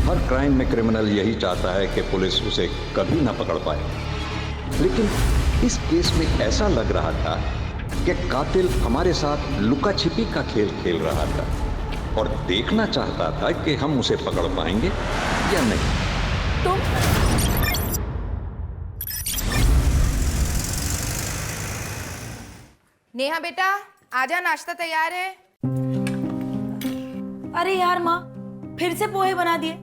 हर crime में criminal यही चाहता है कि पुलिस उसे कभी ना पकड़ पाए, लेकिन इस केस में ऐसा लग रहा था कि कातिल हमारे साथ लुका छिपी का खेल खेल रहा था और देखना चाहता था कि हम उसे पकड़ पाएंगे या नहीं। तुम नेहा बेटा आजा, नाश्ता तैयार है। अरे यार माँ, फिर से पोहे बना दिए।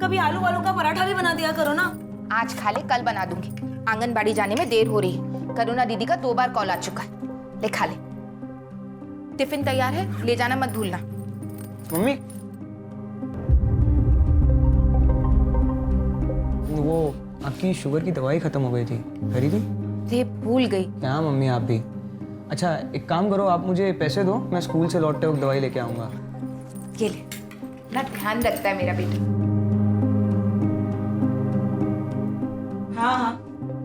कभी आलू वालू का पराठा भी बना दिया करो ना। आज खा ले, कल बना दूंगी। आंगनबाड़ी जाने में देर हो रही है। करुणा दीदी का 2 बार कॉल आ चुका है। ले खा ले। टिफिन तैयार है, ले जाना मत भूलना। मम्मी, वो आपकी शुगर की दवाई खत्म हो गई थी, खरीदी? रे भूल गई। क्या मम्मी आप भी। अच्छा एक काम करो, आप मुझे पैसे दो, मैं स्कूल से लौटते वक्त दवाई लेके आऊँगा। ये ले, ना ध्यान रखता है मेरा बेटा। हाँ हाँ,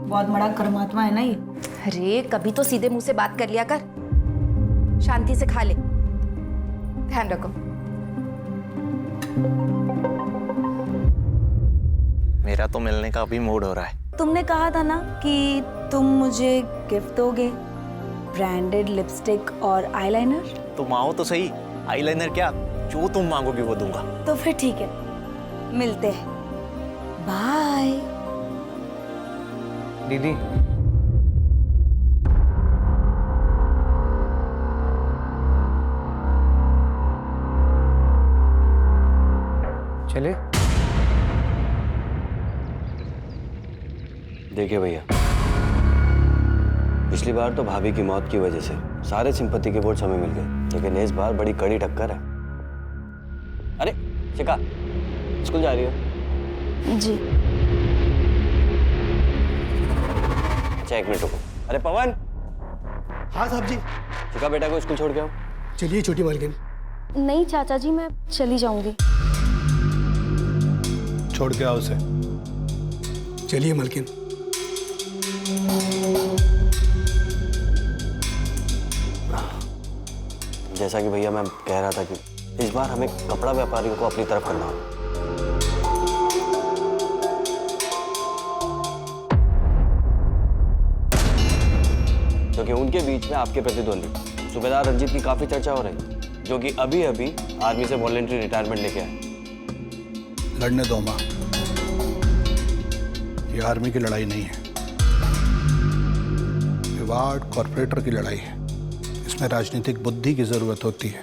बहुत बड़ा कर्मात्मा है ना ये। अरे कभी तो सीधे मुंह से बात कर लिया कर। शांति से खा ले, ध्यान रखो। मेरा तो मिलने का अभी मूड हो रहा है। तुमने कहा था ना कि तुम मुझे गिफ्ट दोगे, ब्रांडेड लिपस्टिक और आईलाइनर। तुम आओ तो सही, आईलाइनर क्या, जो तुम मांगोगी वो दूंगा। तो फिर ठीक है, मिलते हैं। बाय। दीदी चले। देखिए भैया, पिछली बार तो भाभी की मौत की वजह से सारे सिंपत्ति के वोट्स हमें मिल गए, लेकिन इस बार बड़ी कड़ी टक्कर है। अरे शिखा, स्कूल जा रही हो? जी। अच्छा 1 मिनट रुको। अरे पवन। हाँ साहब जी। शिखा बेटा को स्कूल छोड़ के आओ। चलिए छोटी मालकिन। नहीं चाचा जी, मैं चली जाऊंगी। छोड़ के आओ उसे। चलिए मालकिन। जैसा कि भैया मैं कह रहा था कि इस बार हमें कपड़ा व्यापारियों को अपनी तरफ करना होगा। क्योंकि उनके बीच में आपके प्रतिद्वंदी सूबेदार रंजीत की काफी चर्चा हो रही है, जो कि अभी अभी आर्मी से वॉलंटरी रिटायरमेंट लेके आए। लड़ने दो माँ, ये आर्मी की लड़ाई नहीं है, ये वार्ड कॉर्पोरेटर की लड़ाई है। इसमें राजनीतिक बुद्धि की जरूरत होती है।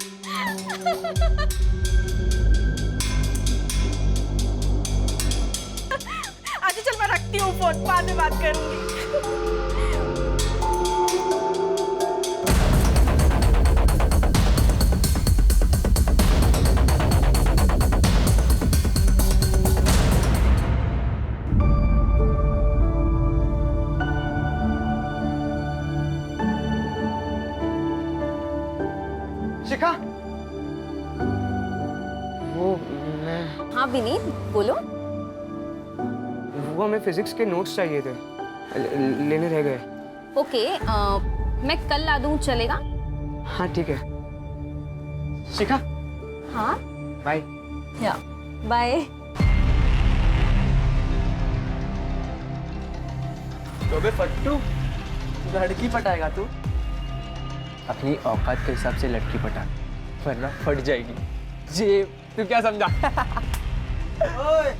अच्छा चल, मैं रखती हूँ फोन, बाद में बात करूंगी। शिखा, वो मैं हाँ विनीत, बोलो। वो हमें फिजिक्स के नोट्स चाहिए थे, लेने रह गए। ओके, मैं कल ला दूँ, चलेगा? हाँ ठीक है। शिखा हाँ बाय। या बाय। तो बे फट्टू, लड़की पटाएगा तू? अपनी औकात के हिसाब से लड़की पटा, वरना फट जाएगी। जी तू क्या समझा? ओए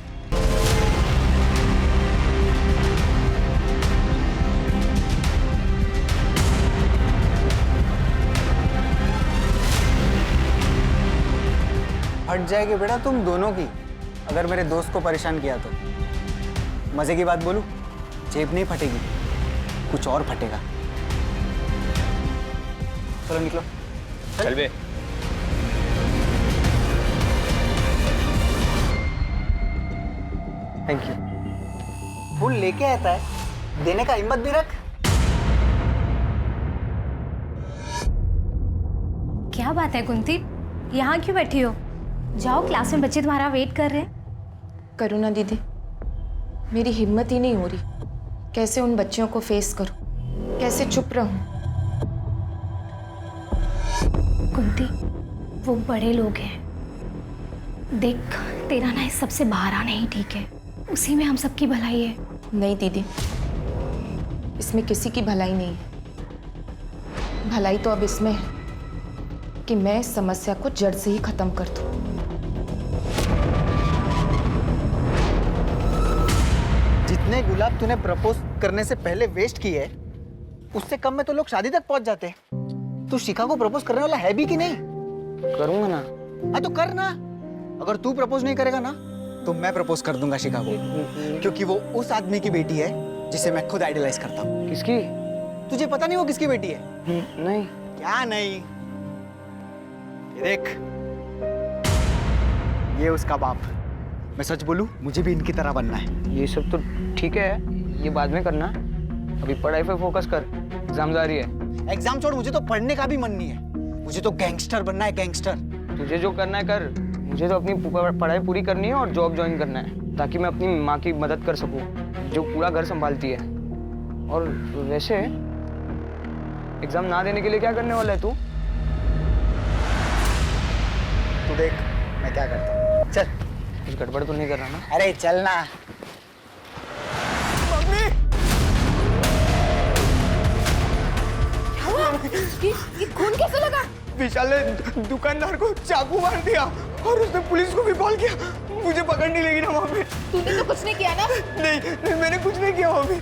फट जाएगी बेटा तुम दोनों की, अगर मेरे दोस्त को परेशान किया तो। मजे की बात बोलूं, जेब नहीं फटेगी, कुछ और फटेगा। चलो निकलो। चल बे। Thank you. फूल लेके आता है, देने का हिम्मत भी रख। क्या बात है कुंती, यहाँ क्यों बैठी हो? जाओ, क्लास में बच्चे तुम्हारा वेट कर रहे हैं। करुणा दीदी, मेरी हिम्मत ही नहीं हो रही। कैसे उन बच्चियों को फेस करूं, कैसे चुप रहूं? कुंती, वो बड़े लोग हैं, देख तेरा ना इस सबसे बाहर आना ही ठीक है, उसी में हम सबकी भलाई है। नहीं दीदी, इसमें किसी की भलाई नहीं है। भलाई तो अब इसमें है कि मैं इस समस्या को जड़ से ही खत्म कर दूं। जितने गुलाब तूने प्रपोज करने से पहले वेस्ट किए है, उससे कम में तो लोग शादी तक पहुंच जाते हैं। तू शिखा को प्रपोज करने वाला है भी कि नहीं? करूंगा ना। हाँ तो कर ना। अगर तू प्रपोज नहीं करेगा ना तो मैं प्रपोज कर दूंगा शिखा को, क्योंकि वो उस आदमी की बेटी है जिसे मैं खुद आइडलाइज करता हूँ। किसकी? तुझे पता नहीं वो किसकी बेटी है? नहीं। क्या नहीं? ये देख, ये उसका बाप। मैं सच बोलूं, मुझे भी इनकी तरह बनना है। ये सब तो ठीक है, ये बाद में करना। अभी पढ़ाई पे फोकस कर, एग्जाम जारी है। एग्जाम छोड़, मुझे तो पढ़ने का भी मन नहीं है। मुझे तो गैंगस्टर बनना है, गैंगस्टर। तुझे जो करना है कर, मुझे तो अपनी पढ़ाई पूरी करनी है और जॉब ज्वाइन करना है, ताकि मैं अपनी माँ की मदद कर सकूं, जो पूरा घर संभालती है। और वैसे एग्जाम ना देने के लिए क्या करने वाला है तू? तू देख मैं क्या करता हूँ। चल। कुछ गड़बड़ तो नहीं कर रहा ना? अरे चल ना। ये खून कैसे लगा? विशाल ने दुकानदार को चाकू मार दिया और उसने पुलिस को भी कॉल किया। मुझे पकड़ नहीं लेगी ना वहाँ पे। तूने तो कुछ नहीं किया ना? नहीं, मैंने कुछ नहीं किया वहाँ पे।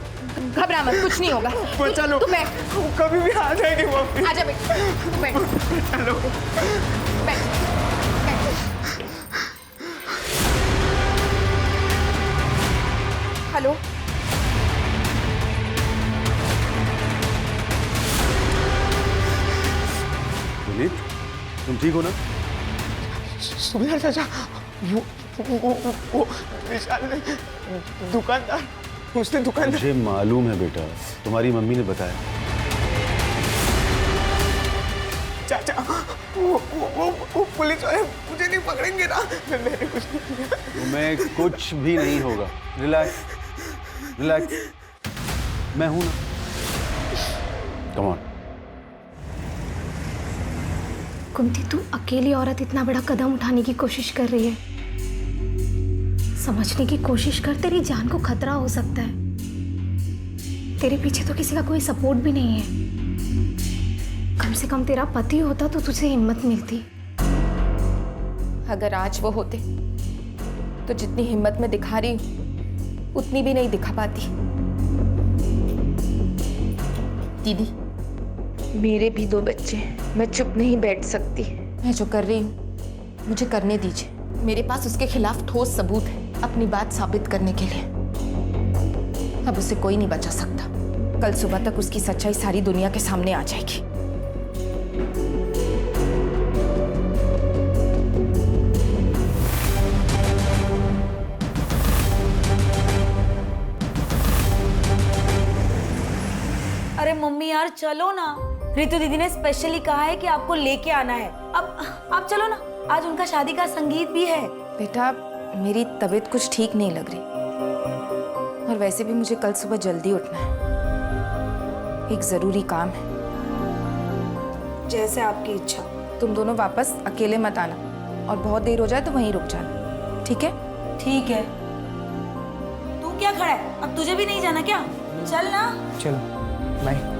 घबरा मत, कुछ नहीं होगा। बचा लो। तू बैठ। कभी भी आ जाएगी वहाँ पे। आजा बेट, तू बैठ। चलो। बैठ, बैठ। हेलो, विनीत, तुम ठीक हो ना? सुबह चाचा, वो विशाल ने दुकानदार, उसने दुकानदार। मुझे मालूम है बेटा, तुम्हारी मम्मी ने बताया। चाचा, वो पुलिस वाले मुझे नहीं पकड़ेंगे ना? मैंने कुछ नहीं किया। तुम्हें कुछ भी नहीं होगा। रिलैक्स, रिलैक्स, मैं हूं ना। Come on. कुंती, तू अकेली औरत इतना बड़ा कदम उठाने की कोशिश कर रही है। समझने की कोशिश कर, तेरी जान को खतरा हो सकता है। तेरे पीछे तो किसी का कोई सपोर्ट भी नहीं है। कम से कम तेरा पति होता तो तुझे हिम्मत मिलती। अगर आज वो होते तो जितनी हिम्मत मैं दिखा रही हूं उतनी भी नहीं दिखा पाती। दीदी, मेरे भी 2 बच्चे हैं, मैं चुप नहीं बैठ सकती। मैं जो कर रही हूँ मुझे करने दीजिए। मेरे पास उसके खिलाफ ठोस सबूत है अपनी बात साबित करने के लिए। अब उसे कोई नहीं बचा सकता। कल सुबह तक उसकी सच्चाई सारी दुनिया के सामने आ जाएगी। अरे मम्मी यार चलो ना, रितु दीदी ने स्पेशली कहा है कि आपको लेके आना है। अब आप चलो ना, आज उनका शादी का संगीत भी है। बेटा, मेरी तबीयत कुछ ठीक नहीं लग रही और वैसे भी मुझे कल सुबह जल्दी उठना है। एक जरूरी काम है। जैसे आपकी इच्छा। तुम दोनों वापस अकेले मत आना और बहुत देर हो जाए तो वहीं रुक जाना, ठीक है? ठीक है। तू क्या खड़ा है? अब तुझे भी नहीं जाना क्या? चल ना। चलो, bye.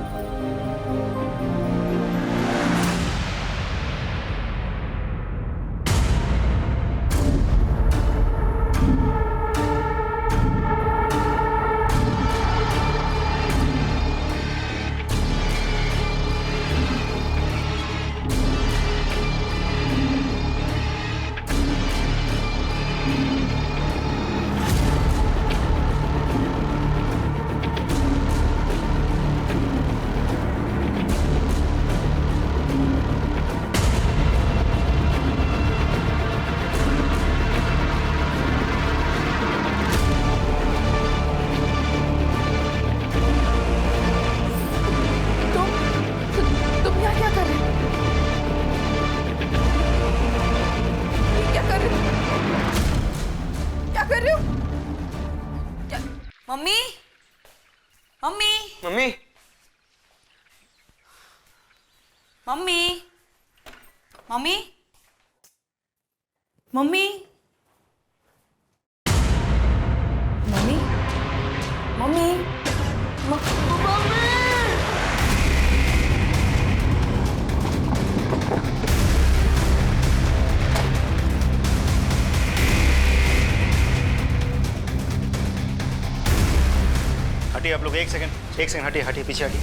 Mummy, mummy, mummy, mummy, mummy, mummy, लोग एक सेकंड हटिए हटिए पीछे हटिए।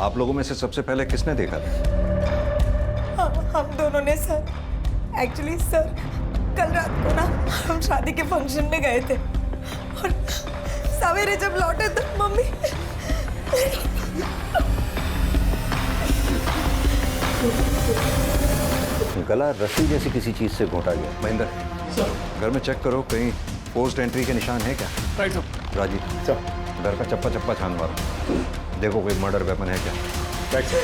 आप लोगों में से सबसे पहले किसने देखा था? हम दोनों ने सर। एक्चुअली सर कल रात को ना हम शादी के फंक्शन में गए थे और सवेरे जब लौटे तो मम्मी गला रस्सी जैसी किसी चीज से घोटा गया। महेंद्र सर, घर में चेक करो, कहीं पोस्ट एंट्री के निशान है क्या? Right sir. राजीव सर, घर का चप्पा छान मारो, देखो कोई मर्डर वेपन है क्या। Right sir.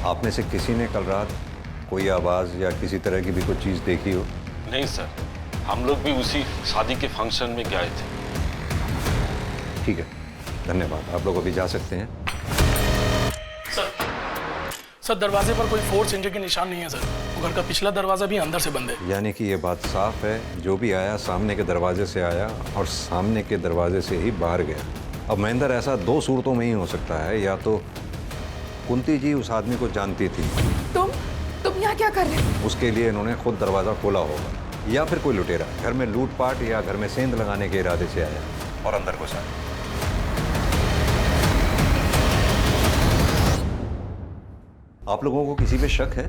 आप में से किसी ने कल रात कोई आवाज या किसी तरह की भी कोई चीज देखी हो? नहीं सर, हम लोग भी उसी शादी के फंक्शन में गए थे। ठीक है, धन्यवाद। आप लोग अभी जा सकते हैं। सर दरवाजे पर कोई फोर्स एंट्री के निशान नहीं है सर। वो घर का पिछला दरवाजा भी अंदर से बंद है। यानी कि ये बात साफ है, जो भी आया सामने के दरवाजे से आया और सामने के दरवाजे से ही बाहर गया। अब महेंद्र, ऐसा दो सूरतों में ही हो सकता है, या तो कुंती जी उस आदमी को जानती थी, तुम यहाँ क्या कर रहे हो? उसके लिए इन्होंने खुद दरवाजा खोला होगा, या फिर कोई लुटेरा घर में लूटपाट या घर में सेंध लगाने के इरादे से आया और अंदर घुसा। आप लोगों को किसी पे शक है?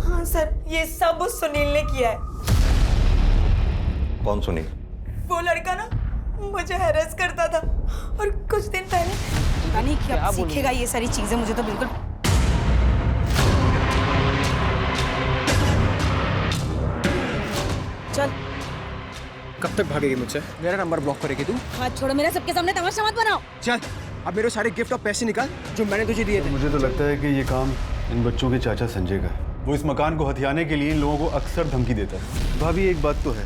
हाँ सर, ये सब उस सुनील ने किया है। कौन सुनील? वो लड़का ना मुझे हैरेस करता था और कुछ दिन पहले पता नहीं क्या सीखेगा ये सारी चीजें, मुझे तो बिल्कुल। चल। कब तक भागेगी मुझसे? मेरा नंबर ब्लॉक करेगी तू? हाथ छोड़ो मेरा, सबके सामने तमाशा मत बनाओ। चल, अब मेरे सारे गिफ्ट और पैसे निकाल जो मैंने तुझे दिए थे। मुझे तो लगता है कि ये काम इन बच्चों के चाचा संजय का है। वो इस मकान को हथियाने के लिए इन लोगों को अक्सर धमकी देता है। भाभी, एक बात तो है,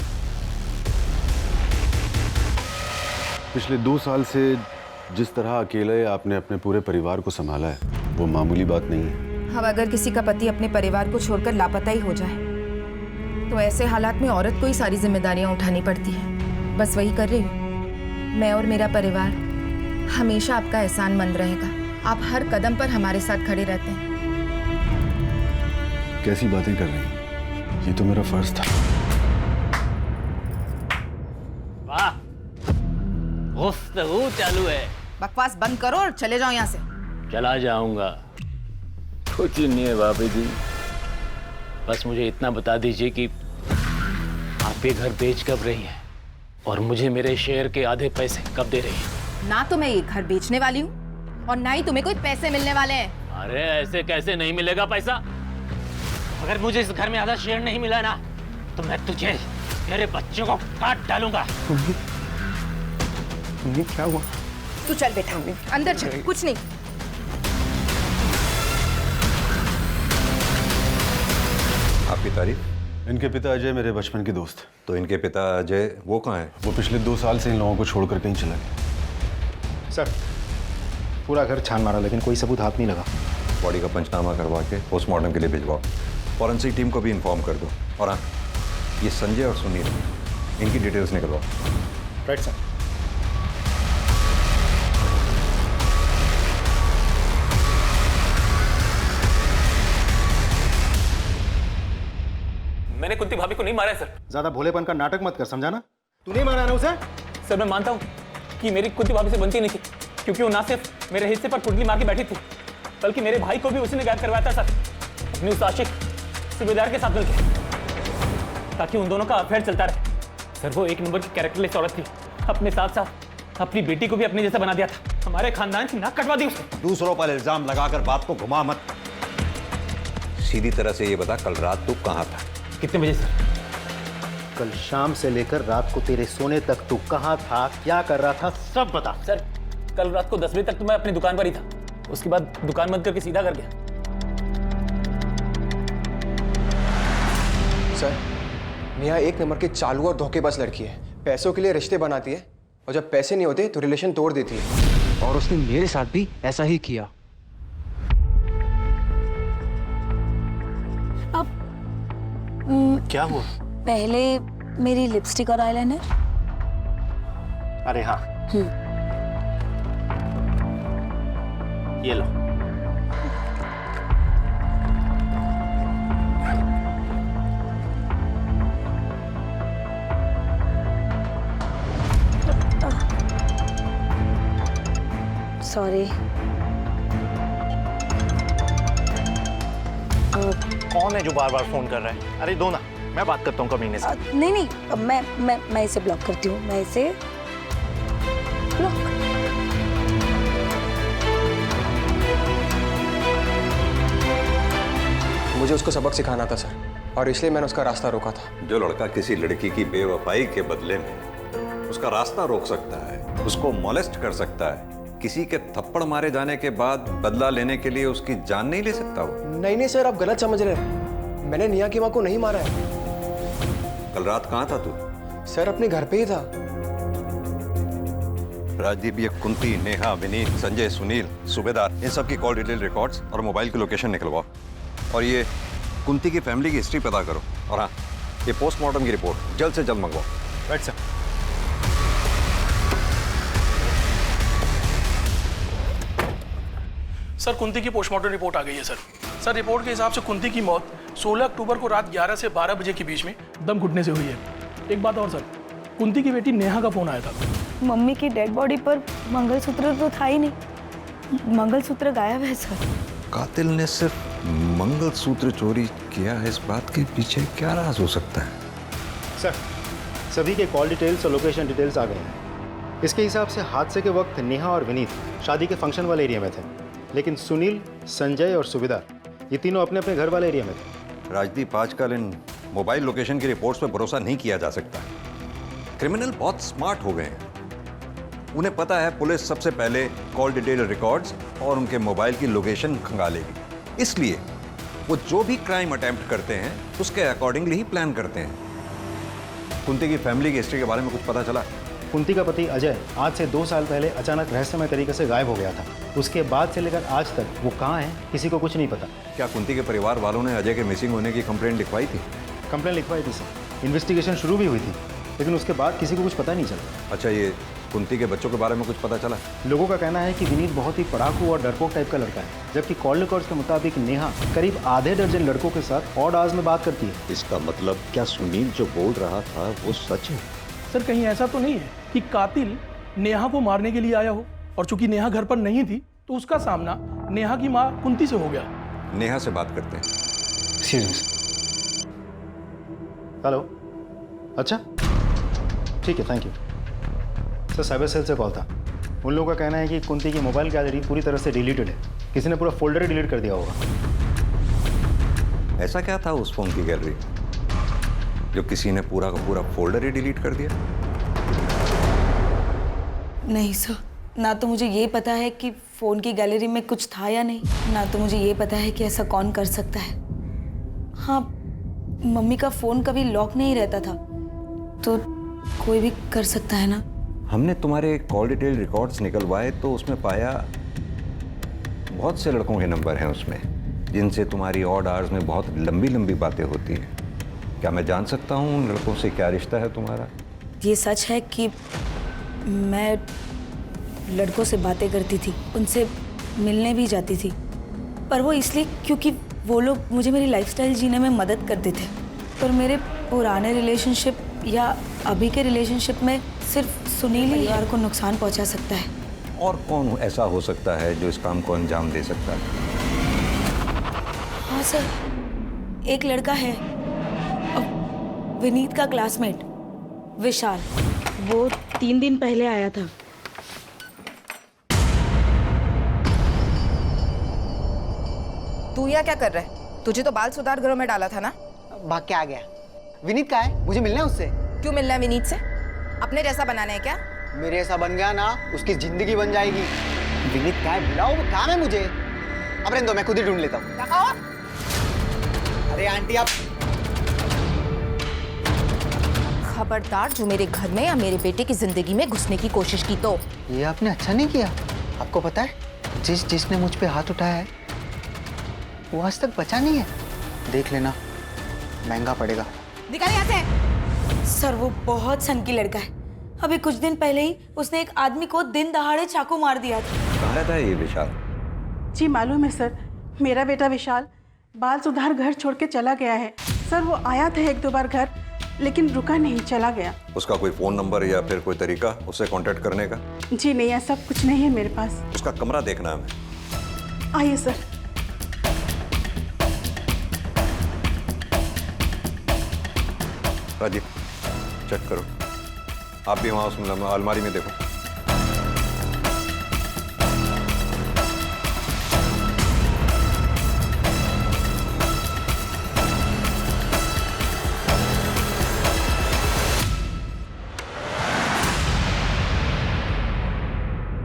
पिछले 2 साल से जिस तरह अकेले आपने अपने पूरे परिवार को संभाला है, वो मामूली बात नहीं है। अब अगर किसी का पति अपने परिवार को छोड़कर लापता ही हो जाए तो ऐसे हालात में औरत को ही सारी जिम्मेदारियां उठानी पड़ती है। बस वही कर रही हूँ। मैं और मेरा परिवार हमेशा आपका एहसानमंद रहेगा। आप हर कदम पर हमारे साथ खड़े रहते हैं। कैसी बातें कर रही हैं? ये तो मेरा फर्ज था। वाह, गुफ्तगू चालू है। बकवास बंद करो और चले जाओ यहाँ से। चला जाऊंगा। कुछ नहीं है भाभी जी, बस मुझे इतना बता दीजिए कि आप ये घर बेच कब रही हैं और मुझे मेरे शेयर के आधे पैसे कब दे रही हैं? ना तो मैं ये घर बेचने वाली हूँ और ना ही तुम्हें कोई पैसे मिलने वाले हैं। अरे ऐसे कैसे नहीं मिलेगा पैसा? अगर मुझे इस घर में आधा शेयर नहीं मिला ना तो मैं तुझे, तेरे बच्चों को काट डालूंगा। क्या हुआ? तू चल बेटा, अंदर चल। कुछ नहीं। आपकी तारीफ? इनके पिता अजय मेरे बचपन के दोस्त। तो इनके पिता अजय वो कहाँ है? वो पिछले 2 साल से इन लोगों को छोड़कर कहीं चला गया। सर, पूरा घर छान मारा लेकिन कोई सबूत हाथ नहीं लगा। बॉडी का पंचनामा करवा के पोस्टमार्टम के लिए भिजवाओ। फॉरेंसिक टीम को भी इन्फॉर्म कर दो। और हाँ, ये संजय और सुनील, इनकी डिटेल्स निकलवाओ। Right sir. मैंने कुंती भाभी को नहीं मारा है सर। ज्यादा भोलेपन का नाटक मत कर, समझा ना? तू नहीं मारा ना उसे? सर मैं मानता हूँ कि मेरी कुंती भाभी से बनती नहीं थी, क्योंकि वो ना सिर्फ मेरे हिस्से पर कुंडली मार के बैठी थी, बल्कि मेरे भाई को भी उसी ने गायब करवाया था सर, अपनी उस आशिक सूबेदार के साथ मिलकर, ताकि उन दोनों का अफेयर चलता रहे। सर वो एक नंबर की कैरेक्टरलेस औरत थी, अपने साथ साथ अपनी बेटी को भी अपने जैसा बना दिया था। हमारे खानदान की नाक कटवा दी उसने। दूसरों पर इल्जाम लगाकर बात को घुमा मत। सीधी तरह से ये बता, कल रात तू कहाँ था? कितने बजे सर? कल शाम से लेकर रात को तेरे सोने तक तू कहाँ था, क्या कर रहा था, सब बता। सर कल रात को 10 बजे तक तो मैं अपनी दुकान पर ही था, उसके बाद दुकान बंद करके सीधा घर गया। सर, नेहा 1 नंबर की चालू और धोखेबाज लड़की है। पैसों के लिए रिश्ते बनाती है और जब पैसे नहीं होते तो रिलेशन तोड़ देती है। और उसने मेरे साथ भी ऐसा ही किया। क्या हुआ? पहले मेरी लिपस्टिक और आईलाइनर। अरे हाँ, ये लो। सॉरी। कौन है जो बार बार फोन कर रहा है? अरे दो ना, मैं बात करता हूँ कमीने से। नहीं नहीं, मैं इसे ब्लॉक करती हूँ। मैं इसे ब्लॉक। मुझे उसको सबक सिखाना था सर, और इसलिए मैंने उसका रास्ता रोका था। जो लड़का किसी लड़की की बेवफाई के बदले में उसका रास्ता रोक सकता है, उसको मोलेस्ट कर सकता है, किसी के थप्पड़ मारे जाने के बाद बदला लेने के लिए उसकी जान नहीं ले सकता वो? नहीं सर, आप गलत समझ रहे हैं। मैंने नेहा की माँ को नहीं मारा है। कल रात कहाँ था तू? सर अपने घर पे ही था। राजदीप, ये कुंती, नेहा, विनीत, संजय, सुनील, सूबेदार, इन सब की कॉल डिटेल रिकॉर्ड्स और मोबाइल की लोकेशन निकलवाओ। और ये कुंती की फैमिली की हिस्ट्री पता करो। और हाँ, ये पोस्टमार्टम की रिपोर्ट जल्द से जल्द मंगवाओ। Right sir. सर कुंती की पोस्टमार्टम रिपोर्ट आ गई है सर। रिपोर्ट के हिसाब से कुंती की मौत 16 अक्टूबर को रात 11 से 12 बजे के बीच में दम घुटने से हुई है। एक बात और सर, कुंती की बेटी नेहा का फोन आया था। मम्मी की डेड बॉडी पर मंगलसूत्र तो था ही नहीं, मंगलसूत्र गायब है सर। कातिल ने सिर्फ मंगलसूत्र चोरी किया है, इस बात के पीछे क्या राज हो सकता है? सर, सभी के कॉल डिटेल्स और लोकेशन डिटेल्स आ गए हैं। इसके हिसाब से हादसे के वक्त नेहा और विनीत शादी के फंक्शन वाले एरिया में थे, लेकिन सुनील, संजय और सूबेदार ये तीनों अपने अपने घर वाले एरिया में थे। राजदीप, आजकल इन मोबाइल लोकेशन की रिपोर्ट्स पर भरोसा नहीं किया जा सकता। क्रिमिनल बहुत स्मार्ट हो गए हैं। उन्हें पता है पुलिस सबसे पहले कॉल डिटेल रिकॉर्ड्स और उनके मोबाइल की लोकेशन खंगालेगी, इसलिए वो जो भी क्राइम अटेम्प्ट करते हैं उसके अकॉर्डिंगली ही प्लान करते हैं। कुंती की फैमिली की हिस्ट्री के बारे में कुछ पता चला? कुंती का पति अजय आज से 2 साल पहले अचानक रहस्यमय तरीके से गायब हो गया था। उसके बाद से लेकर आज तक वो कहाँ है किसी को कुछ नहीं पता। क्या कुंती के परिवार वालों ने अजय के मिसिंग होने की कंप्लेंट लिखवाई थी? कंप्लेंट लिखवाई थी सर, इन्वेस्टिगेशन शुरू भी हुई थी, लेकिन उसके बाद किसी को कुछ पता नहीं चला। अच्छा, ये कुंती के बच्चों के बारे में कुछ पता चला? लोगों का कहना है कि विनीत बहुत ही पढ़ाकू और डरपोक टाइप का लड़का है, जबकि कॉल रिकॉर्ड्स के मुताबिक नेहा करीब आधे दर्जन लड़कों के साथ ऑड आवर्स में बात करती है। इसका मतलब क्या सुनील जो बोल रहा था वो सच है? सर कहीं ऐसा तो नहीं है कि कातिल नेहा को मारने के लिए आया हो, और चूंकि नेहा घर पर नहीं थी तो उसका सामना नेहा की माँ कुंती से हो गया। नेहा से बात करते हैं। हेलो, अच्छा ठीक है, thank you sir. Cyber cell से कॉल था। उन लोगों का कहना है कि कुंती की मोबाइल गैलरी पूरी तरह से डिलीटेड है, किसी ने पूरा फोल्डर ही डिलीट कर दिया होगा। ऐसा क्या था उस फोन की गैलरी जो किसी ने पूरा का पूरा फोल्डर ही डिलीट कर दिया? नहीं सर, ना तो मुझे ये पता है कि फ़ोन की गैलरी में कुछ था या नहीं, ना तो मुझे ये पता है कि ऐसा कौन कर सकता है। हाँ, मम्मी का फ़ोन कभी लॉक नहीं रहता था, तो कोई भी कर सकता है ना। हमने तुम्हारे कॉल डिटेल रिकॉर्ड्स निकलवाए तो उसमें पाया बहुत से लड़कों के नंबर हैं उसमें, जिनसे तुम्हारी ऑड आवर्स में बहुत लंबी लंबी बातें होती हैं। क्या मैं जान सकता हूँ उन लड़कों से क्या रिश्ता है तुम्हारा? ये सच है कि मैं लड़कों से बातें करती थी, उनसे मिलने भी जाती थी, पर वो इसलिए क्योंकि वो लोग मुझे मेरी लाइफस्टाइल जीने में मदद करते थे। पर मेरे पुराने रिलेशनशिप या अभी के रिलेशनशिप में सिर्फ सुनील ही यार को नुकसान पहुंचा सकता है। और कौन ऐसा हो सकता है जो इस काम को अंजाम दे सकता है? हाँ सर, एक लड़का है, विनीत का क्लासमेट विशाल। वो 3 दिन पहले आया था। तू यहाँ क्या कर रहा है? तुझे तो बाल सुधार गृह में डाला था ना? भाग के आ गया। विनीत कहाँ है? मुझे मिलना है उससे। क्यों मिलना है विनीत से? अपने जैसा बनाना है क्या? मेरे जैसा बन गया ना, उसकी जिंदगी बन जाएगी। विनीत कहाँ है? बुलाओ, वो काम है मुझे। अब रहने दो, मैं खुद ही ढूंढ लेता हूँ। अरे आंटी आप खबरदार जो मेरे घर में या मेरे बेटे की जिंदगी में घुसने की कोशिश की तो। ये आपने अच्छा नहीं किया। आपको पता है, जिसने मुझ पे हाथ उठाया है वो आज तक बचा नहीं है। देख लेना, महंगा पड़ेगा। निकाल यहाँ से। सर वो बहुत सन की लड़का है। अभी कुछ दिन पहले ही उसने एक आदमी को दिन दहाड़े चाकू मार दिया था। कहाँ रहता है ये विशाल? जी मालूम है सर, मेरा बेटा विशाल बाल सुधार घर छोड़ के चला गया है। सर वो आया था 1-2 बार घर, लेकिन रुका नहीं, चला गया। उसका कोई फोन नंबर या फिर कोई तरीका उससे कांटेक्ट करने का? जी नहीं, ऐसा कुछ नहीं है मेरे पास। उसका कमरा देखना है हमें। आइए सर। राजीव चेक करो, आप भी वहां उस अलमारी में देखो।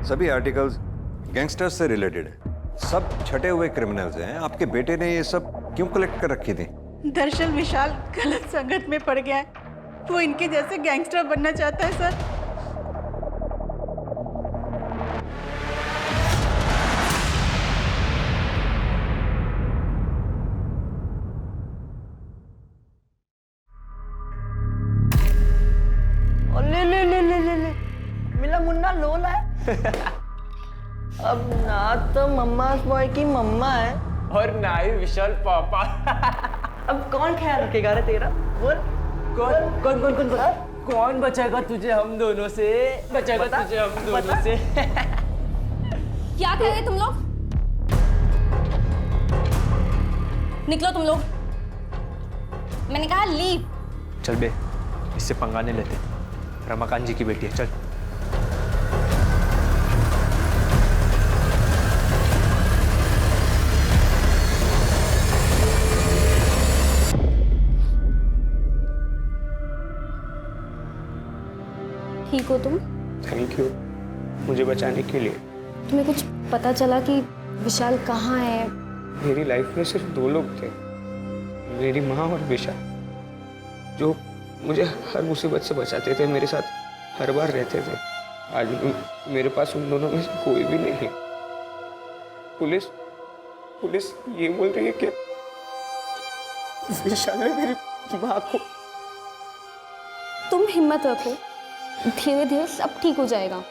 सभी आर्टिकल्स गैंगस्टर्स से रिलेटेड है, सब छटे हुए क्रिमिनल्स हैं। आपके बेटे ने ये सब क्यों कलेक्ट कर रखी थी? दरअसल विशाल गलत संगत में पड़ गया है, वो इनके जैसे गैंगस्टर बनना चाहता है सर। ले मिला मुन्ना लोला है। अब ना तो मम्मा बॉय की मम्मा है और ना ही विशाल पापा। अब कौन ख्याल रखेगा रे तेरा? बोल कौन कौन कौन कौन कौन कौन बचाएगा तुझे हम दोनों से? बचाएगा तुझे हम दोनों से। क्या कह रहे तुम लोग? निकलो तुम लोग, मैंने कहा लीव। चल बे, इससे पंगा नहीं लेते। रमाकांत जी की बेटी है, चल। ठीक हो तुम? थैंक यू मुझे बचाने के लिए। तुम्हें कुछ पता चला कि विशाल कहाँ है? मेरी लाइफ में सिर्फ 2 लोग थे, मेरी माँ और विशाल, जो मुझे हर मुसीबत से बचाते थे, मेरे साथ हर बार रहते थे। आज मेरे पास उन दोनों में से कोई भी नहीं है। पुलिस ये बोल रही है कि विशाल ने मेरी माँ को। तुम हिम्मत रखो, धीरे धीरे सब ठीक हो जाएगा।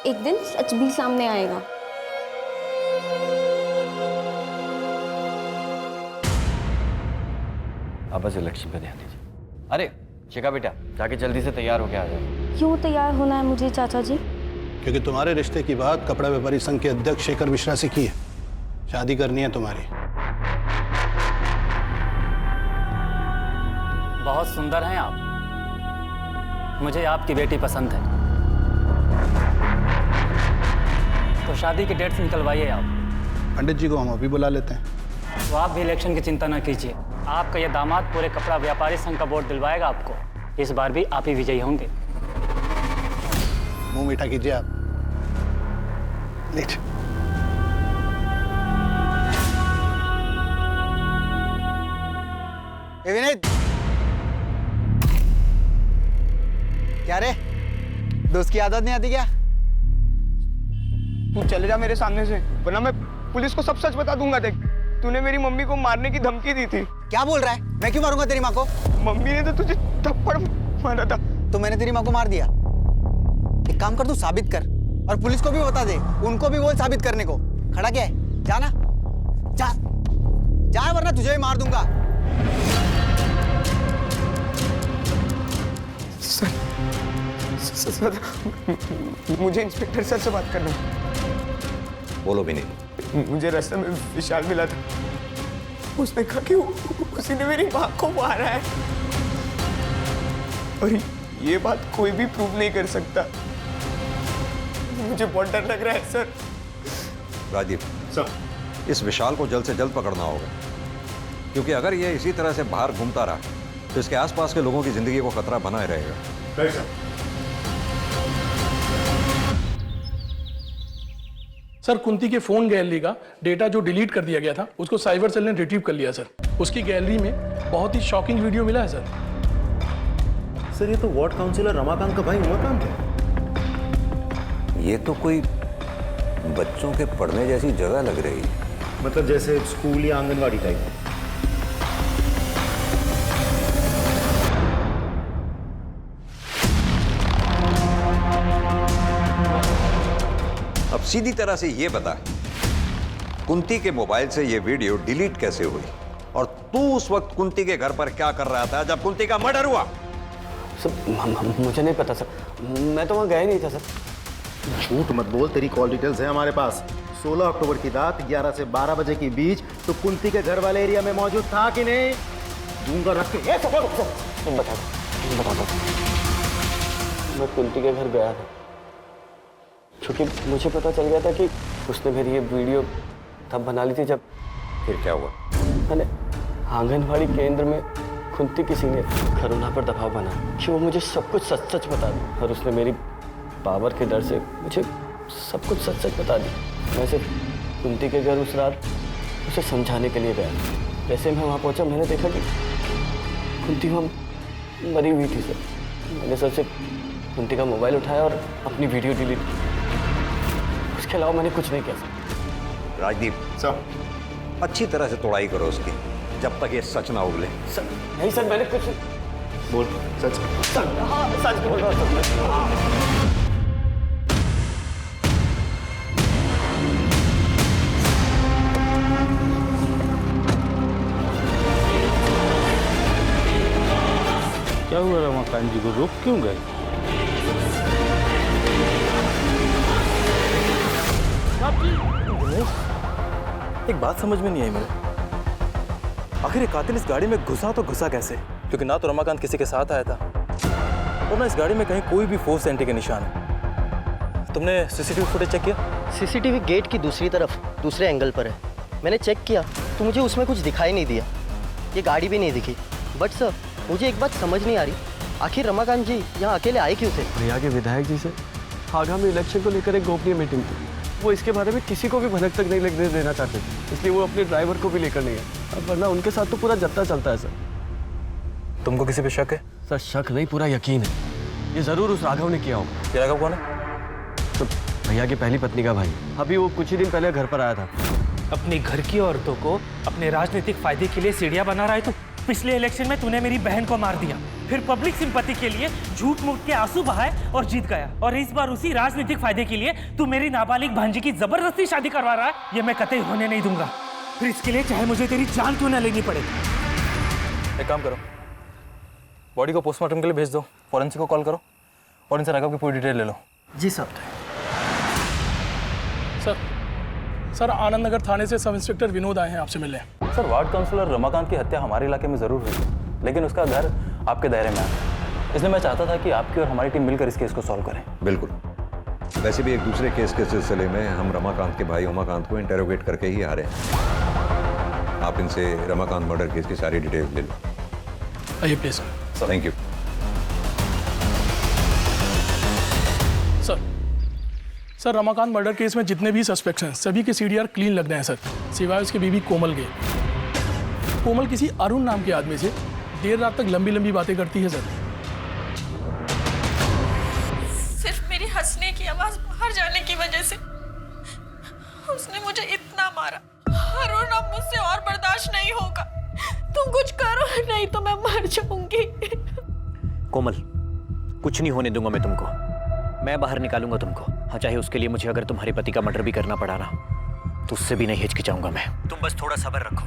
एक दिन सच भी सामने आएगा। आप बस इलेक्शन पे ध्यान दीजिए। अरे शिखा बेटा, जाके जल्दी से तैयार होके आ जाओ। क्यों तैयार होना है मुझे चाचा जी? क्योंकि तुम्हारे रिश्ते की बात कपड़ा व्यापारी संघ के अध्यक्ष शेखर मिश्रा से की है। शादी करनी है तुम्हारी। बहुत सुंदर हैं आप, मुझे आपकी बेटी पसंद है। तो शादी की डेट्स निकलवाइए आप। पंडित जी को हम अभी बुला लेते हैं। तो आप भी इलेक्शन की चिंता न कीजिए, आपका यह दामाद पूरे कपड़ा व्यापारी संघ का वोट दिलवाएगा आपको। इस बार भी आप ही विजयी होंगे। मुंह मीठा कीजिए आप। लीजिए। विनीत, क्या रे, दोस्त की आदत नहीं आती क्या? तू चले जा मेरे सामने से, वरना मैं पुलिस को सब सच बता दूंगा। देख, तूने मेरी मम्मी को मारने की धमकी दी थी। क्या बोल रहा है? मैं क्यों मारूंगा तेरी माँ को? मम्मी ने तो तुझे थप्पड़ मारा था। तो मैंने तेरी माँ को मार दिया? एक काम कर, तू साबित कर और पुलिस को भी बता दे, उनको भी बोल साबित करने को। खड़ा क्या है? जाना, जा वरना तुझे भी मार दूंगा। सर, मुझे इंस्पेक्टर सर से बात करना है। बोलो विनीत। मुझे रास्ते में विशाल मिला था, उसने कहा कि उसी ने मेरी माँ को मारा है, और ये बात कोई भी प्रूव नहीं कर सकता। मुझे बहुत डर लग रहा है सर। राजीव सर, इस विशाल को जल्द से जल्द पकड़ना होगा, क्योंकि अगर ये इसी तरह से बाहर घूमता रहा तो इसके आसपास के लोगों की जिंदगी को खतरा बना ही रहेगा। सर, कुंती के फोन गैलरी का डेटा जो डिलीट कर दिया गया था, उसको साइबर सेल ने रिट्रीव कर लिया सर। उसकी गैलरी में बहुत ही शॉकिंग वीडियो मिला है सर। सर, ये तो वार्ड काउंसिलर रमाकांत का भाई उमाकांत है। ये तो कोई बच्चों के पढ़ने जैसी जगह लग रही है। मतलब जैसे स्कूल या आंगनवाड़ी टाइप। सीधी तरह से ये बता, कुंती के मोबाइल से ये वीडियो डिलीट कैसे हुई? और तू उस वक्त कुंती के घर पर क्या कर रहा था जब कुंती का मर्डर हुआ? सर मुझे नहीं पता सर, मैं तो वहाँ गया ही नहीं था सर। झूठ मत बोल, तेरी कॉल डिटेल्स है हमारे पास। 16 अक्टूबर की रात 11 से 12 बजे के बीच तो कुंती के घर वाले एरिया में मौजूद था कि नहीं? दूंगा रख के बता दो। मैं कुंती के घर गया था क्योंकि मुझे पता चल गया था कि उसने मेरी ये वीडियो तब बना ली थी जब। फिर क्या हुआ? मैंने आंगनवाड़ी केंद्र में कुंती किसी ने करुणा पर दबाव बना कि वो मुझे सब कुछ सच सच बता दी, और उसने मेरी पावर के डर से मुझे सब कुछ सच सच बता दी। मैं सिर्फ कुंती के घर उस रात उसे समझाने के लिए गया। जैसे मैं वहाँ पहुँचा मैंने देखा कि कुंती वहाँ मरी हुई थी सर। मैंने सर से कुंती का मोबाइल उठाया और अपनी वीडियो डिलीट की। उसके अलावा मैंने कुछ नहीं किया सर। राजदीप सर, अच्छी तरह से तोड़ाई करो उसकी जब तक ये सच ना उगले। सर नहीं सर, मैंने कुछ बोल सच। सर हाँ सच बोल रहा हूँ। क्या हुआ रमाकांत जी को, रुक क्यों गए? एक बात समझ में नहीं आई मेरे, आखिर ये कातिल इस गाड़ी में घुसा तो घुसा कैसे? क्योंकि ना तो रमाकांत किसी के साथ आया था और ना इस गाड़ी में कहीं कोई भी फोर्स एंट्री के निशान है। तुमने सीसीटीवी फुटेज चेक किया? सीसीटीवी गेट की दूसरी तरफ दूसरे एंगल पर है। मैंने चेक किया तो मुझे उसमें कुछ दिखाई नहीं दिया, ये गाड़ी भी नहीं दिखी। बट सर मुझे एक बात समझ नहीं आ रही, आखिर रमाकांत जी यहाँ अकेले आए क्यों थे? भैया के विधायक जी से आगामी इलेक्शन को लेकर एक गोपनीय मीटिंग थी। वो इसके बारे में किसी को भी भनक तक नहीं लगने देना चाहते थे, इसलिए वो अपने ड्राइवर को भी लेकर नहीं है। अब वरना उनके साथ तो पूरा जत्था चलता है सर। तुमको किसी पे शक है? सर शक नहीं, पूरा यकीन है। ये जरूर उस राघव ने किया होगा। ये राघव कौन है? तो भैया की पहली पत्नी का भाई, अभी वो कुछ ही दिन पहले घर पर आया था। अपने घर की औरतों को अपने राजनीतिक फायदे के लिए सीढ़ियां बना रहा है। तो पिछले इलेक्शन में तूने मेरी बहन को मार दिया, फिर पब्लिक सिंपैथी के लिए झूठ मूठ के आंसू बहाए और जीत गया, और इस बार उसी राजनीतिक फायदे के लिए तू मेरी नाबालिग भांजी की जबरदस्ती शादी करवा रहा है। ये मैं कतई होने नहीं दूंगा, फिर इसके लिए चाहे मुझे तेरी जान क्यों ना लेनी पड़े। एक काम करो, बॉडी को पोस्टमार्टम के लिए भेज दो, फॉरेंसिक को कॉल करो और इनसे राघव की पूरी डिटेल ले लो। जी सर। सर आनंद नगर थाने से सब इंस्पेक्टर विनोद आए हैं आपसे मिलने। सर वार्ड काउंसलर रमाकांत की हत्या हमारे इलाके में जरूर हुई, लेकिन उसका घर आपके दायरे में आता, इसलिए मैं चाहता था कि आपकी और हमारी टीम मिलकर इस केस को सॉल्व करें। बिल्कुल, वैसे भी एक दूसरे केस के सिलसिले में हम रमाकांत के भाई उमाकांत को इंटेरोगेट करके ही आ रहे हैं। आप इनसे रमाकांत मर्डर केस की सारी डिटेल ले लो। आइए please. Thank you sir. Ramakant murder case में जितने भी सस्पेक्ट्स हैं सभी के सीडीआर क्लीन लग रहे हैं सर, सिवाय उसकी बीवी कोमल के। कोमल किसी अरुण नाम के आदमी से देर रात तक लंबी लंबी बातें करती है सर। सिर्फ मेरी हंसने की आवाज बाहर जाने की वजह से उसने मुझे इतना मारा। अरुण अब मुझसे और बर्दाश्त नहीं होगा, तुम कुछ करो नहीं तो मैं मर जाऊंगी। कोमल, कुछ नहीं होने दूंगा मैं तुमको, मैं बाहर निकालूंगा तुमको। हाँ, चाहे उसके लिए मुझे अगर तुम्हारे पति का मर्डर भी करना पड़ा ना, तो उससे भी नहीं हिचकिचाऊंगा मैं। तुम बस थोड़ा सब्र रखो।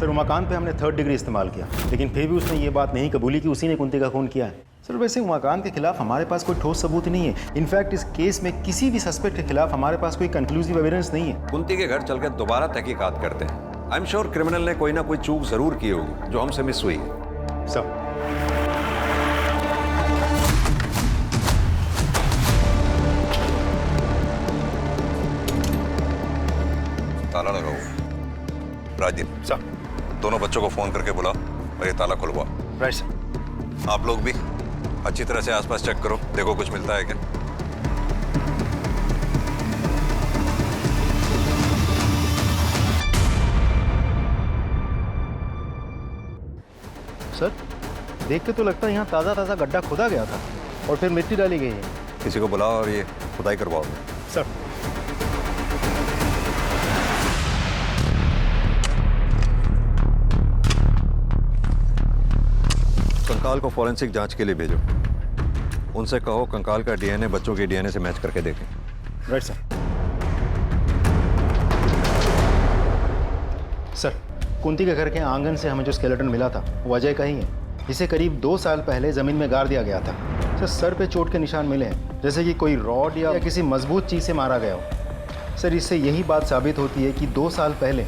सर उमाकांत पे हमने 3rd डिग्री इस्तेमाल किया, लेकिन फिर भी उसने ये बात नहीं कबूली कि उसी ने कुंती का खून किया है। सर वैसे उमाकांत के खिलाफ हमारे पास कोई ठोस सबूत नहीं है। इनफैक्ट इस केस में किसी भी सस्पेक्ट के खिलाफ हमारे पास कोई कंक्लूसिव एविडेंस नहीं है। कुंती के घर चलकर दोबारा तहकीकात करते हैं। आई एम श्योर क्रिमिनल ने कोई ना कोई चूक जरूर की होगी जो हमसे मिस हुई है। सर ताला लगाओ। राजीव सर, दोनों बच्चों को फोन करके बुलाओ और ये ताला खुलवाओ। Right sir. आप लोग भी अच्छी तरह से आसपास चेक करो, देखो कुछ मिलता है क्या। सर देख के तो लगता है यहाँ ताज़ा ताज़ा गड्ढा खोदा गया था और फिर मिट्टी डाली गई है। किसी को बुलाओ और ये खुदाई करवाओ। सर सुन, कंकाल को फॉरेंसिक जांच के लिए भेजो। उनसे कहो कंकाल का डीएनए बच्चों के डीएनए से मैच करके देखें। Right sir. सर, कुंती के घर के आंगन से हमें जो स्केलेटन मिला था वो अजय का ही है। इसे करीब 2 साल पहले ज़मीन में गाड़ दिया गया था। सर पे चोट के निशान मिले हैं, जैसे कि कोई रॉड या किसी मजबूत चीज़ से मारा गया हो। सर, इससे यही बात साबित होती है कि 2 साल पहले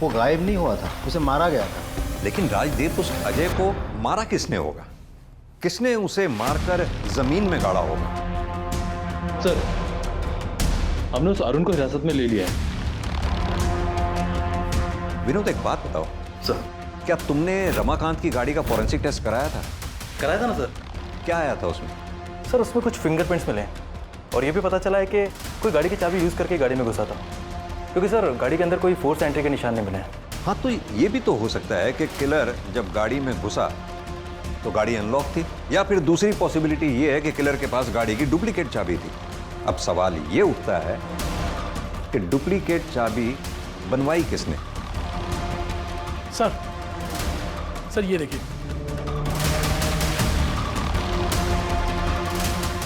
वो गायब नहीं हुआ था, उसे मारा गया था। लेकिन राजदीप, उस अजय को मारा किसने होगा? किसने उसे मारकर जमीन में गाड़ा होगा? सर, हमने उस अरुण को हिरासत में ले लिया है। विनोद, एक बात बताओ सर, क्या तुमने रमाकांत की गाड़ी का फॉरेंसिक टेस्ट कराया था? कराया था ना सर। क्या आया था उसमें? सर, उसमें कुछ फिंगरप्रिंट्स मिले हैं और ये भी पता चला है कि कोई गाड़ी की चाबी यूज़ करके गाड़ी में घुसा था, क्योंकि सर गाड़ी के अंदर कोई फोर्स एंट्री के निशान नहीं मिले हैं। हाँ, तो ये भी तो हो सकता है कि किलर जब गाड़ी में घुसा तो गाड़ी अनलॉक थी, या फिर दूसरी पॉसिबिलिटी ये है कि किलर के पास गाड़ी की डुप्लीकेट चाबी थी। अब सवाल ये उठता है कि डुप्लीकेट चाबी बनवाई किसने? सर ये देखिए,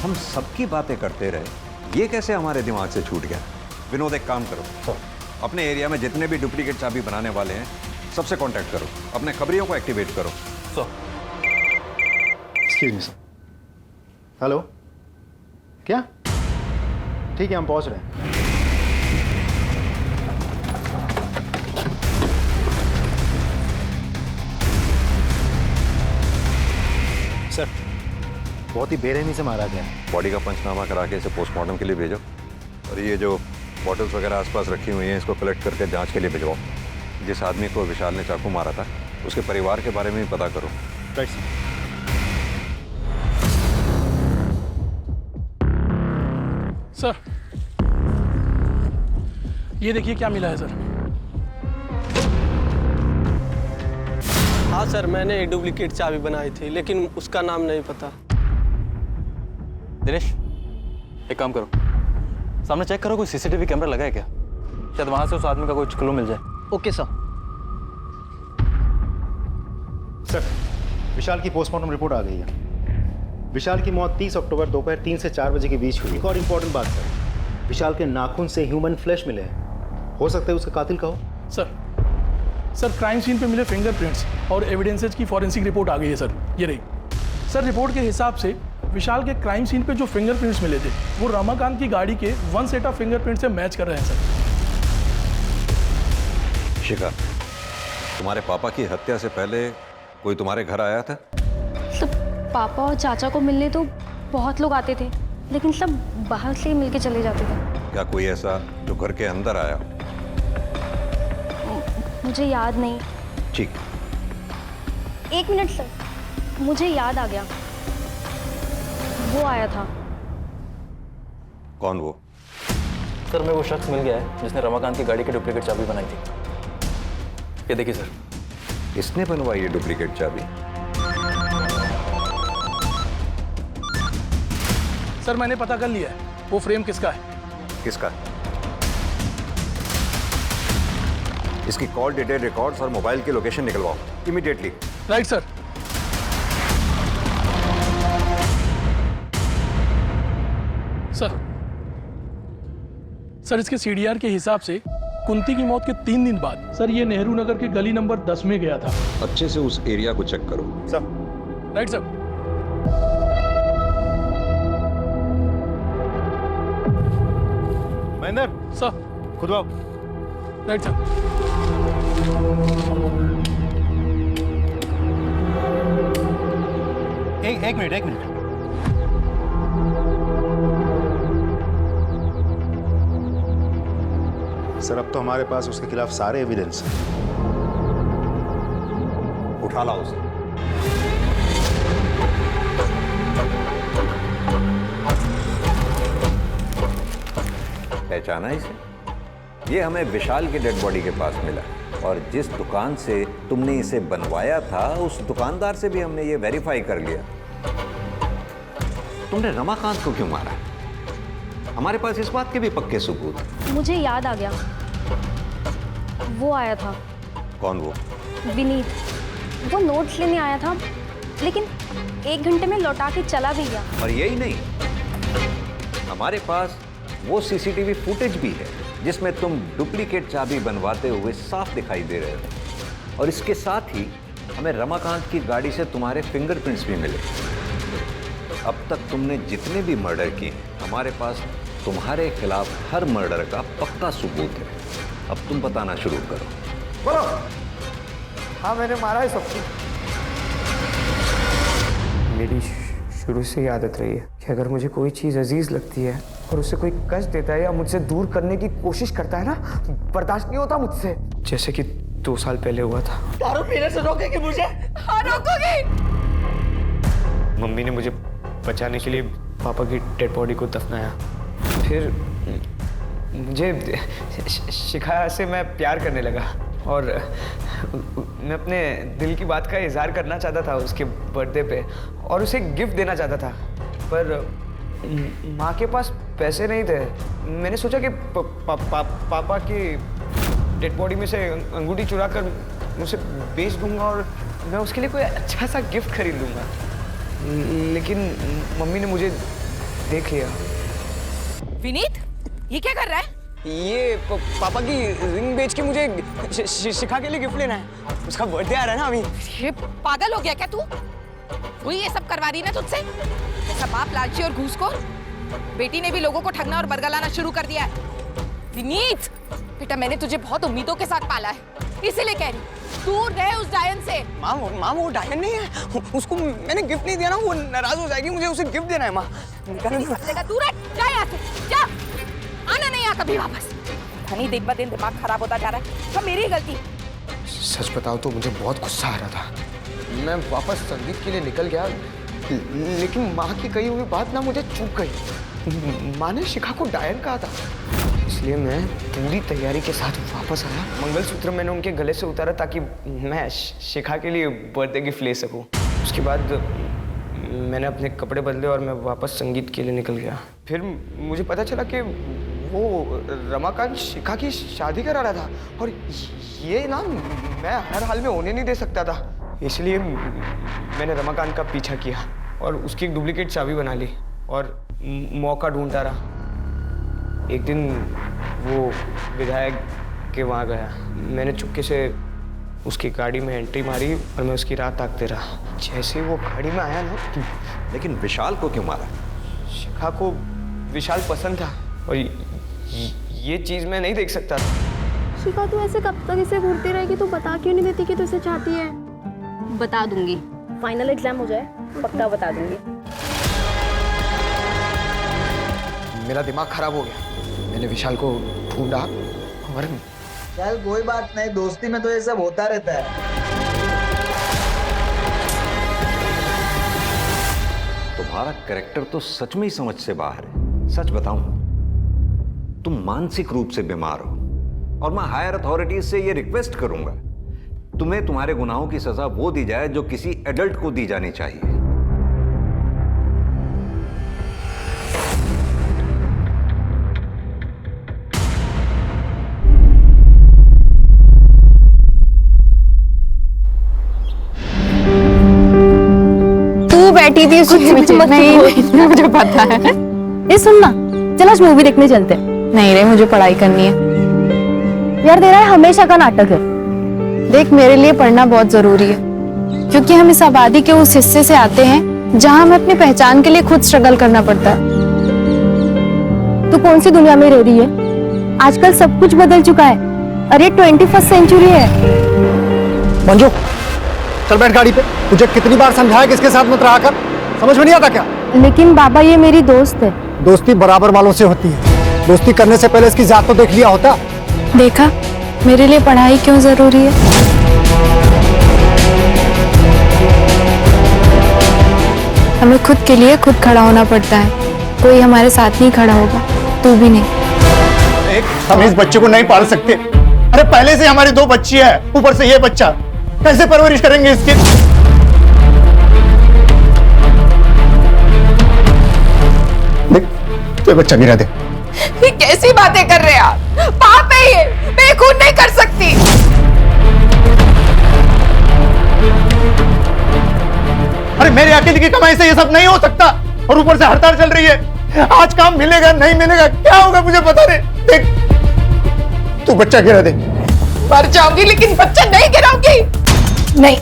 हम सबकी बातें करते रहे, ये कैसे हमारे दिमाग से छूट गया? विनोद, एक काम करो, अपने एरिया में जितने भी डुप्लीकेट चाबी बनाने वाले हैं सबसे कांटेक्ट करो, अपने खबरियों को एक्टिवेट करो। Excuse me sir. हेलो, क्या? ठीक है, हम पहुंच रहे हैं। सर, बहुत ही बेरहमी से मारा गया। बॉडी का पंचनामा करा के इसे पोस्टमार्टम के लिए भेजो, और ये जो बॉटल्स वगैरह आसपास रखी हुई हैं इसको कलेक्ट करके जांच के लिए भिजवाओ। जिस आदमी को विशाल ने चाकू मारा था उसके परिवार के बारे में भी पता करो। Right sir. सर, ये देखिए क्या मिला है सर। हाँ सर, मैंने एक डुप्लीकेट चाबी बनाई थी, लेकिन उसका नाम नहीं पता। दिनेश, एक काम करो, सामने चेक करो कोई सीसीटीवी कैमरा लगा है क्या? शायद वहां से उस आदमी का कोई क्लू मिल जाए। Okay sir. सर, विशाल की पोस्टमार्टम रिपोर्ट आ गई है। विशाल की मौत 30 अक्टूबर दोपहर 3 से 4 बजे के बीच हुई। एक और इम्पोर्टेंट बात सर, विशाल के नाखून से ह्यूमन फ्लैश मिले हैं। हो सकता है उसका कातिल का हो। सर क्राइम सीन पे मिले फिंगरप्रिंट्स और एविडेंसेज की फॉरेंसिक रिपोर्ट आ गई है सर, ये रही। सर, रिपोर्ट के हिसाब से विशाल के क्राइम सीन पे जो फिंगरप्रिंट्स मिले थे वो रमाकांत की गाड़ी के 1 सेट ऑफ फिंगरप्रिंट से मैच कर रहे हैं सर। शिखा, तुम्हारे पापा की हत्या से पहले कोई तुम्हारे घर आया था? सब पापा और चाचा को मिलने तो बहुत लोग आते थे, लेकिन सब बाहर से ही मिलके चले जाते थे। क्या कोई ऐसा जो घर के अंदर आया? मुझे याद नहीं। ठीक। 1 मिनट सर, मुझे याद आ गया, वो आया था। कौन वो? सर, मैं वो शख्स मिल गया है जिसने रमाकांत की गाड़ी की डुप्लीकेट चाबी बनाई थी। ये देखिए सर। इसने बनवाई है डुप्लीकेट चाबी? सर, मैंने पता कर लिया है वो फ्रेम किसका है। किसका? इसकी कॉल डिटेल रिकॉर्ड्स और मोबाइल की लोकेशन निकलवाओ इमीडिएटली। Right sir. सर, इसके सीडीआर के हिसाब से कुंती की मौत के 3 दिन बाद सर ये नेहरू नगर के गली नंबर 10 में गया था। अच्छे से उस एरिया को चेक करो। Sir. Right sir. Mahendra. Sir. खुद आओ। Right sir. एक मिनट। सर, अब तो हमारे पास उसके खिलाफ सारे एविडेंस हैं। उठा लाओ उसे। पहचाना इसे? ये हमें विशाल की डेड बॉडी के पास मिला, और जिस दुकान से तुमने इसे बनवाया था उस दुकानदार से भी हमने ये वेरीफाई कर लिया। तुमने रमाकांत को क्यों मारा? हमारे पास इस बात के भी पक्के सबूत हैं। मुझे याद आ गया, वो आया था। कौन वो? विनीत। वो नोट्स लेने आया था, लेकिन 1 घंटे में लौटा के चला भी गया। और यही नहीं, हमारे पास वो सीसीटीवी फुटेज भी है जिसमें तुम डुप्लीकेट चाबी बनवाते हुए साफ दिखाई दे रहे हो। और इसके साथ ही हमें रमाकांत की गाड़ी से तुम्हारे फिंगरप्रिंट्स भी मिले। अब तक तुमने जितने भी मर्डर किए, हमारे पास तुम्हारे खिलाफ हर मर्डर का पक्का सबूत है। अब तुम बताना शुरू करो। बोलो। हाँ, मैंने मारा है सबको। मेरी शुरू से ही आदत रही है कि अगर मुझे कोई चीज़ अजीज लगती है और उसे कोई कष्ट देता है या मुझसे दूर करने की कोशिश करता है ना, बर्दाश्त नहीं होता मुझसे। जैसे कि 2 साल पहले हुआ था। दारू पीने से रोकेगी मुझे? हाँ, रोकोगी। मम्मी ने मुझे बचाने के लिए पापा की डेड बॉडी को दफनाया। फिर मुझे शिखा से मैं प्यार करने लगा और मैं अपने दिल की बात का इजहार करना चाहता था उसके बर्थडे पे और उसे गिफ्ट देना चाहता था, पर माँ के पास पैसे नहीं थे। मैंने सोचा कि पापा की डेड बॉडी में से अंगूठी चुरा कर उसे बेच दूंगा और मैं उसके लिए कोई अच्छा सा गिफ्ट खरीद लूँगा। लेकिन मम्मी ने मुझे देख लिया। विनीत, ये क्या कर रहा है? ये पापा की रिंग बेच के मुझे शिखा के लिए गिफ्ट लेना है। उसका बर्थडे आ रहा है ना अभी। ये पागल हो गया क्या तू? वही ये सब करवा रही ना तुझसे? ऐसा बाप लालची और घूसखोर। बेटी ने भी लोगों को ठगना और बरगा लाना शुरू कर दिया है। विनीत, बेटा मैंने तुझे बहुत उम्मीदों के साथ पाला है, इसीलिए कह रही दूर रहे उस डायन से। माँ वो डायन नहीं है, उसको मैंने गिफ्ट नहीं दिया ना, वो नाराज हो जाएगी। मुझे उसे गिफ्ट देना है माँ। दूर है, जा यहाँ से, जा। आना नहीं यहाँ कभी वापस। धनी दिन ब दिन दिमाग खराब होता जा रहा है। सब मेरी गलती। सच बताओ तो मुझे बहुत गुस्सा आ रहा था। मैं वापस संगीत के लिए निकल गया, लेकिन माँ की कही हुई बात ना मुझे चूक गई। माँ ने शिखा को डायन कहा था, इसलिए मैं पूरी तैयारी के साथ वापस आया। मंगलसूत्र मैंने उनके गले से उतारा ताकि मैं शिखा के लिए बर्थडे गिफ्ट ले सकूं। उसके बाद मैंने अपने कपड़े बदले और मैं वापस संगीत के लिए निकल गया। फिर मुझे पता चला कि वो रमाकांत शिखा की शादी करा रहा था और ये ना मैं हर हाल में होने नहीं दे सकता था। इसलिए मैंने रमाकांत का पीछा किया और उसकी एक डुप्लीकेट चाबी बना ली और मौका ढूंढता रहा। एक दिन वो विधायक के वहाँ गया। मैंने चुपके से उसकी गाड़ी में एंट्री मारी और मैं उसकी राह ताकते रहा। जैसे वो गाड़ी में आया ना। लेकिन विशाल को क्यों मारा? शिखा को विशाल पसंद था और ये चीज़ मैं नहीं देख सकता था। शिखा, तू ऐसे कब तक इसे घूरती रहेगी? तू बता क्यों नहीं देती कि तू इसे चाहती है? बता दूंगी, फाइनल एग्जाम हो जाए पक्का बता दूंगी। मेरा दिमाग खराब हो गया। मैंने विशाल को ढूंढा और चल कोई बात नहीं, दोस्ती में तो ये सब होता रहता है। तुम्हारा कैरेक्टर तो सच में ही समझ से बाहर है। सच बताऊं, तुम मानसिक रूप से बीमार हो और मैं हायर अथॉरिटीज से ये रिक्वेस्ट करूंगा, तुम्हें तुम्हारे गुनाहों की सजा वो दी जाए जो किसी एडल्ट को दी जानी चाहिए। बैठी थी कुछ नहीं, मुझे पता है। ये सुनना, चल आज मूवी देखने चलते हैं। नहीं रे, मुझे पढ़ाई करनी है यार। तेरा हमेशा का नाटक है। देख, मेरे लिए पढ़ना बहुत जरूरी है क्योंकि हम इस आबादी के उस हिस्से से आते हैं जहां हमें अपनी पहचान के लिए खुद स्ट्रगल करना पड़ता है। तू कौन सी दुनिया में रह रही है? आजकल सब कुछ बदल चुका है। अरे 21st सेंचुरी है। मंजू, चल बैठ गाड़ी पे। मुझे कितनी बार समझाया कि इसके साथ मत रहा कर, समझ में नहीं आता क्या? लेकिन बाबा, ये मेरी दोस्त है। दोस्ती बराबर वालों से होती है। दोस्ती करने से पहले इसकी जात तो देख लिया होता। देखा मेरे लिए पढ़ाई क्यों जरूरी है। हमें खुद के लिए खुद खड़ा होना पड़ता है। कोई हमारे साथ नहीं खड़ा होगा, तू भी नहीं। हम इस बच्चे को नहीं पाल सकते। अरे पहले से हमारी 2 बच्ची है, ऊपर से ये बच्चा, कैसे परवरिश करेंगे इसकी? देख, तो बच्चा गिरा दे। ये कैसी बातें कर रहे हैं आप? पाप है ये, मैं खून नहीं कर सकती। अरे मेरे अकेले की कमाई से ये सब नहीं हो सकता, और ऊपर से हड़ताल चल रही है। आज काम मिलेगा नहीं मिलेगा क्या होगा मुझे पता नहीं। देख तू बच्चा गिरा दे। मर जाऊंगी लेकिन बच्चा नहीं गिराऊंगी। नहीं,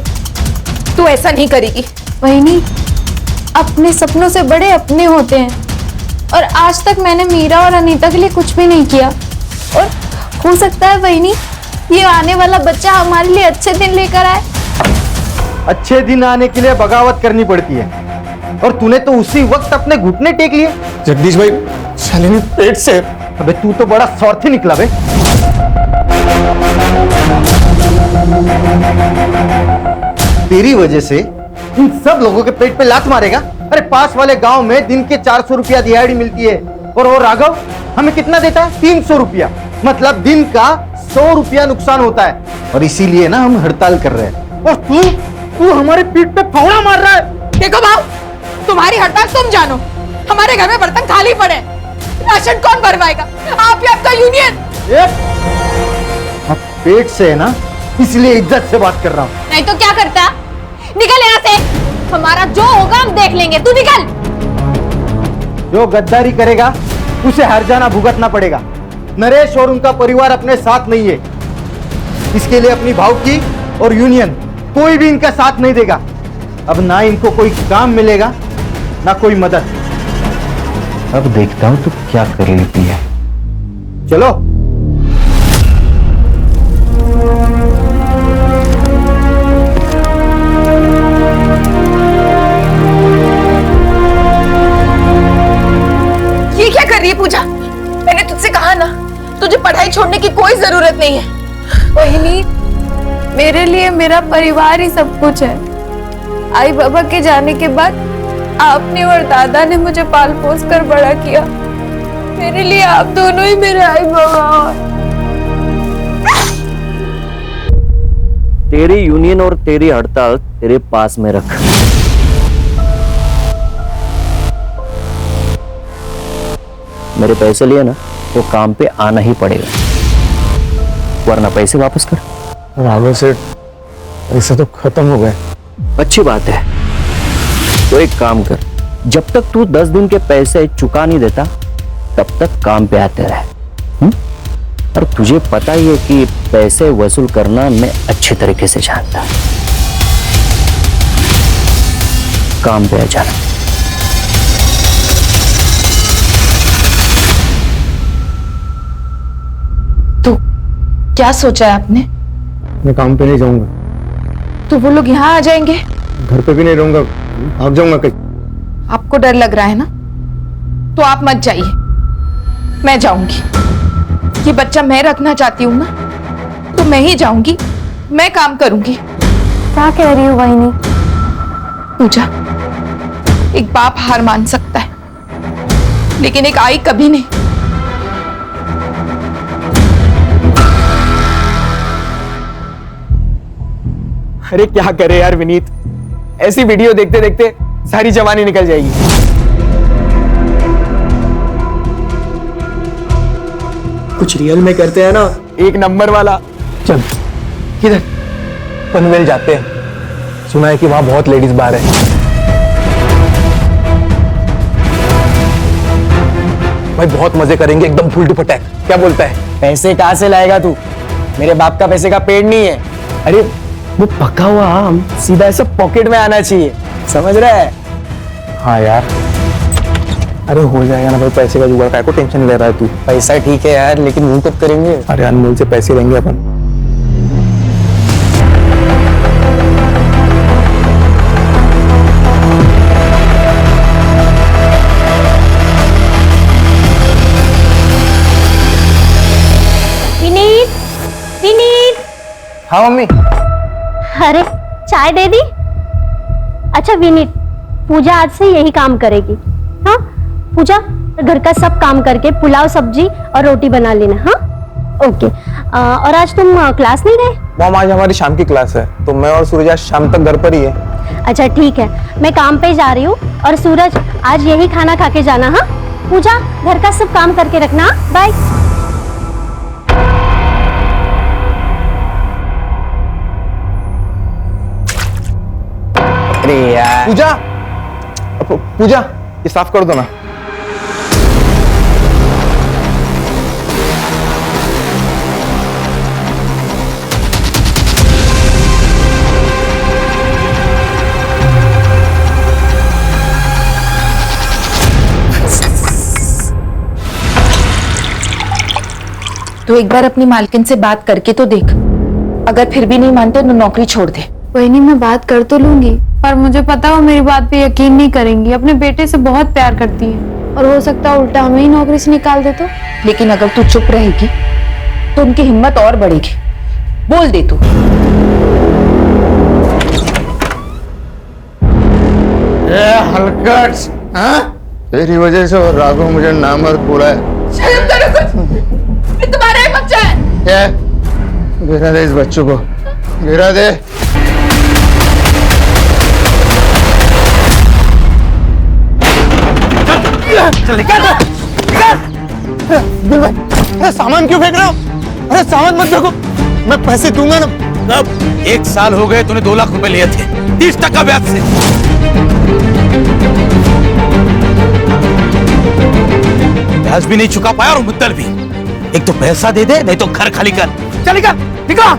तू ऐसा नहीं करेगी। वहीनी, अपने सपनों से बड़े अपने होते हैं, और आज तक मैंने मीरा और अनीता के लिए कुछ भी नहीं किया। और हो सकता है वहीनी, ये आने वाला बच्चा हमारे लिए अच्छे दिन लेकर आए। अच्छे दिन आने के लिए बगावत करनी पड़ती है, और तूने तो उसी वक्त अपने घुटने टेक लिए। जगदीश भाई, शालिनी पेट से। अबे तू तो बड़ा स्वार्थी निकला बे। तेरी वजह से इन सब लोगों के पेट पे लात मारेगा। अरे पास वाले गांव में दिन के 400 रुपया दिहाड़ी मिलती है, और वो राघव हमें कितना देता है? 300 रुपया। मतलब दिन का 100 रुपया नुकसान होता है, और इसीलिए ना हम हड़ताल कर रहे हैं। और तू हमारे पीठ पे फावड़ा मार रहा है। देखो भाव, तुम्हारी हड़ताल तुम जानो, हमारे घर में बर्तन खाली पड़े, राशन कौन भरवाएगा? आप ही आपका यूनियन। पेट से है ना, इसलिए इज्जत से बात कर रहा हूँ। नहीं तो क्या करता? निकल यहाँ से, हमारा जो होगा हम देख लेंगे। तू निकल। जो गद्दारी करेगा उसे हर जाना भुगतना पड़ेगा। नरेश और उनका परिवार अपने साथ नहीं है, इसके लिए अपनी भाव की और यूनियन कोई भी इनका साथ नहीं देगा। अब ना इनको कोई काम मिलेगा ना कोई मदद। अब देखता हूं तू क्या कर लेती है। चलो। ये क्या कर रही है पूजा? मैंने तुझसे कहा ना, तुझे पढ़ाई छोड़ने की कोई जरूरत नहीं है। वहीनी, मेरे लिए मेरा परिवार ही सब कुछ है। आई बाबा के जाने के बाद आपने और दादा ने मुझे पाल पोस कर बड़ा किया। मेरे लिए आप दोनों ही मेरे आई बाबा। तेरी यूनियन और तेरी हड़ताल तेरे पास में रख। मेरे पैसे लिए ना तो काम पे आना ही पड़ेगा, वरना पैसे वापस कर। राघव सेठ, पैसे तो खत्म हो गए। अच्छी बात है, तो एक काम कर, जब तक तू 10 दिन के पैसे चुका नहीं देता तब तक काम पे आते रहे। और तुझे पता ही है कि पैसे वसूल करना मैं अच्छे तरीके से जानता हूं। काम पे आ जाना। तो क्या सोचा है आपने? मैं काम पे नहीं जाऊंगा। तो वो लोग यहाँ आ जाएंगे? घर पे भी नहीं रहूंगा, भाग जाऊंगा कहीं। आपको डर लग रहा है ना, तो आप मत जाइए, मैं जाऊंगी। ये बच्चा मैं रखना चाहती हूँ ना, तो मैं ही जाऊंगी, मैं काम करूंगी। क्या कह रही हो वहीनी? पूजा, एक बाप हार मान सकता है, लेकिन एक आई कभी नहीं। अरे क्या करे यार विनीत, ऐसी वीडियो देखते देखते सारी जवानी निकल जाएगी। कुछ रियल में करते हैं ना, एक नंबर वाला। चल किधर? पनवेल जाते हैं, सुना है कि वहां बहुत लेडीज बार है। भाई बहुत मजे करेंगे, एकदम फुल टू पटैक। क्या बोलता है? पैसे कहाँ से लाएगा तू? मेरे बाप का पैसे का पेड़ नहीं है। अरे वो पका हुआ आम सीधा ऐसा पॉकेट में आना चाहिए, समझ रहा है? हाँ यार, अरे हो जाएगा ना भाई, पैसे का जुगाड़। काय को टेंशन ले रहा है तू? पैसा ठीक है यार, लेकिन वो कब करेंगे? अरे अनमोल से पैसे लेंगे अपन। विनीत, विनीत। हाँ मम्मी। अरे चाय दे दी? अच्छा विनीत, पूजा आज से यही काम करेगी। हाँ पूजा, घर का सब काम करके पुलाव, सब्जी और रोटी बना लेना। हाँ ओके। और आज तुम क्लास नहीं गए? मॉम, आज हमारी शाम की क्लास है, तो मैं और सूरज आज शाम तक घर पर ही है। अच्छा ठीक है, मैं काम पे जा रही हूँ, और सूरज आज यही खाना खा के जाना। हाँ पूजा, घर का सब काम करके रखना। बाय। अरे यार पूजा, पूजा ये साफ कर दो ना। तो एक बार अपनी मालकिन से बात करके तो देख, अगर फिर भी नहीं मानते तो नौकरी छोड़ दे। वही नहीं, मैं बात कर तो लूंगी, पर मुझे पता वो मेरी बात पे यकीन नहीं करेंगी। अपने बेटे से बहुत प्यार करती है और हो सकता है उल्टा हमें ही नौकरी से निकाल दे तो। लेकिन अगर तू चुप रहेगी तो उनकी हिम्मत और बढ़ेगी। बोल दे तू। हलकट, हाँ? तेरी वजह से वो राघव मुझे नामर्द बोला है। तुम्हारा ही बच्चा है। क्या? गिरा दे इस बच्चों को, गिरा दे। चल निकाल। दिल भाई, अरे सामान क्यों फेंक रहे हो? अरे सामान मत फेंको, मैं पैसे दूंगा ना। अब 1 साल हो गए, तूने 2 लाख रुपए लिए थे 30% ब्याज से। ब्याज भी नहीं चुका पाया और मुद्दल भी। एक तो पैसा दे दे, नहीं तो घर खाली कर। चल निकल, निकल।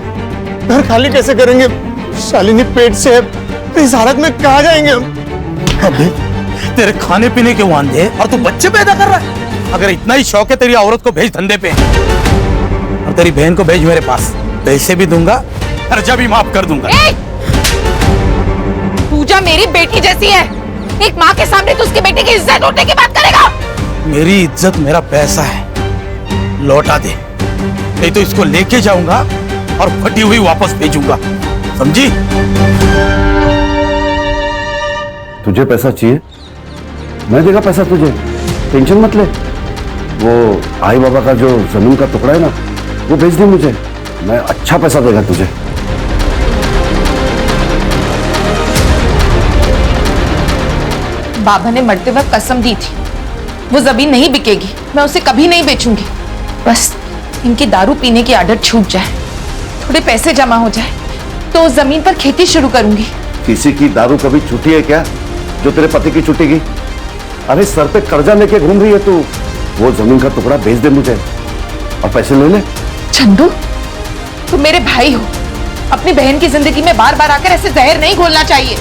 घर खाली कैसे करेंगे? शालिनी पेट से है, इस हालत में कहाँ जाएंगे हम? अबे तेरे खाने पीने के वांदे और तू बच्चे पैदा कर रहा है। अगर इतना ही शौक है तेरी औरत को भेज धंधे पे, और तेरी बहन को भेज मेरे पास। पैसे भी दूंगा, खर्चा भी माफ कर दूंगा। पूजा मेरी बेटी जैसी है, एक माँ के सामने तो उसकी बेटी की इज्जत लूटने की बात करेगा। मेरी इज्जत मेरा पैसा है, लौटा दे, नहीं तो इसको लेके जाऊंगा और फटी हुई वापस भेजूंगा, समझी? तुझे पैसा चाहिए, मैं देगा पैसा तुझे, टेंशन मत ले। वो आई बाबा का जो जमीन का टुकड़ा है ना, वो भेज दे मुझे, मैं अच्छा पैसा देगा तुझे। बाबा ने मरते वक्त कसम दी थी, वो जमीन नहीं बिकेगी, मैं उसे कभी नहीं बेचूंगी। बस इनकी दारू पीने की आदत छूट जाए, थोड़े पैसे जमा हो जाए तो उस जमीन पर खेती शुरू करूंगी। किसी की दारू कभी छूटी है क्या जो तेरे पति की छूटेगी? अरे सर पे कर्जा लेके घूम रही है तू, वो जमीन का टुकड़ा भेज दे मुझे और पैसे ले ले। चंदू, तुम मेरे भाई हो, अपनी बहन की जिंदगी में बार बार आकर ऐसे जहर नहीं घोलना चाहिए।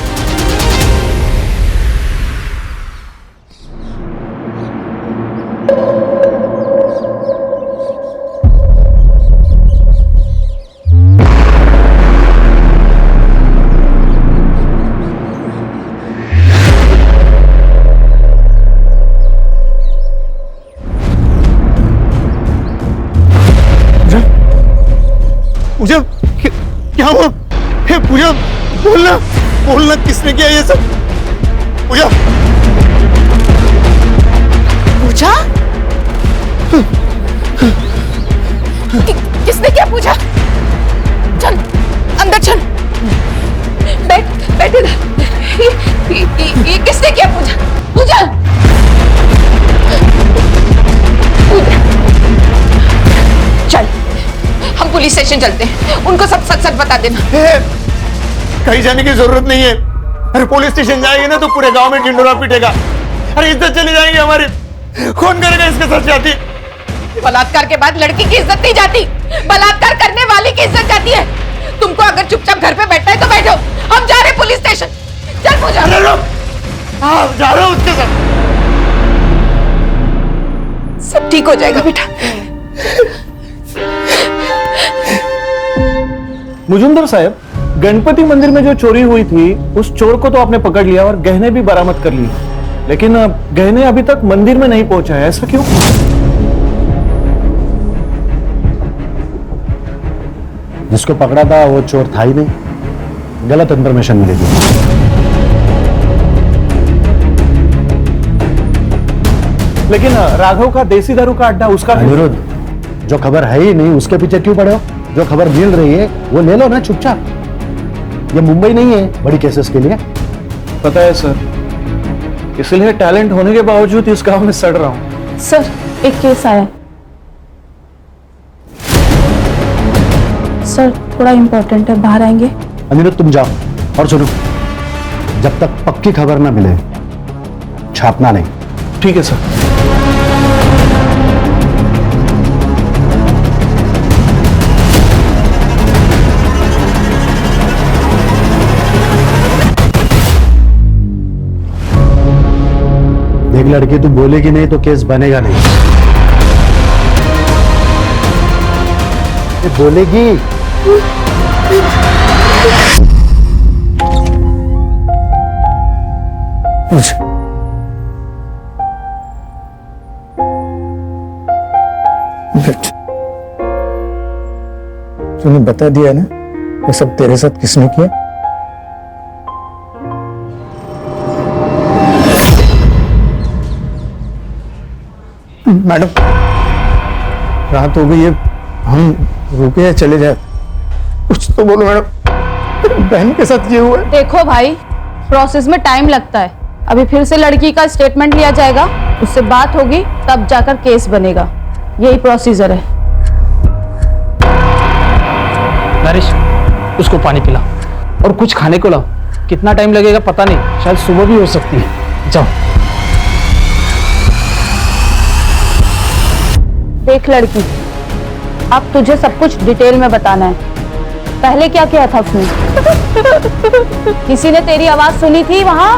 पूजा, क्या हुआ? हे पूजा, बोलना, बोलना, किसने किया ये सब? पूजा, पूजा, किसने किया? पूजा, चल अंदर चल, बैठ इधर। ये किसने किया? पूजा, पूजा, चल हम पुलिस स्टेशन चलते हैं, उनको सब सच सच बता देना। कहीं जाने की जरूरत नहीं है। अरे पुलिस स्टेशन जाएंगे ना तो पूरे गांव में ढिंडोरा पीटेगा। अरे इज्जत चली जाएगी हमारी, कौन करेगा इसके सच जाती? बलात्कार के बाद लड़की की इज्जत नहीं जाती, बलात्कार करने वाले की इज्जत जाती है। तुमको अगर चुपचाप घर पे बैठना है तो बैठो, हम जा रहे पुलिस स्टेशन। चल पूजा, जा रहे हो उसके साथ। सब ठीक हो जाएगा बेटा। मुजुमदार साहब, गणपति मंदिर में जो चोरी हुई थी उस चोर को तो आपने पकड़ लिया और गहने भी बरामद कर लिए, लेकिन गहने अभी तक मंदिर में नहीं पहुंचा है, ऐसा क्यों? जिसको पकड़ा था वो चोर था ही नहीं, गलत इंफॉर्मेशन मिली थी। लेकिन राघव का देसी दारू का अड्डा, उसका अनिरुद्ध, जो खबर है ही नहीं उसके पीछे क्यों पड़े हो? जो खबर मिल रही है वो ले लो ना चुपचाप। ये मुंबई नहीं है बड़ी केसेस के लिए। पता है सर, इसलिए टैलेंट होने के बावजूद इस गांव में सड़ रहा हूं। सर, एक केस आया सर, थोड़ा इंपॉर्टेंट है, बाहर आएंगे? अनिरुद्ध तुम जाओ। और सुनो, जब तक पक्की खबर ना मिले छापना नहीं। ठीक है सर। देख लड़की, तू बोलेगी नहीं तो केस बनेगा नहीं। ये बोलेगी। तूने बता दिया ना ये सब तेरे साथ किसने किया? मैडम, रात हो गई है, हम रुके या चले जाए? कुछ तो बोलो मैडम, बहन के साथ ये हुआ है। देखो भाई, प्रोसेस में टाइम लगता है। अभी फिर से लड़की का स्टेटमेंट लिया जाएगा, उससे बात होगी, तब जाकर केस बनेगा। यही प्रोसीजर है। नरेश, उसको पानी पिला और कुछ खाने को लाओ। कितना टाइम लगेगा पता नहीं, शायद सुबह भी हो सकती है। जाओ। देख लड़की, अब तुझे सब कुछ डिटेल में बताना है। पहले क्या किया था उसने? किसी ने तेरी आवाज सुनी थी वहां?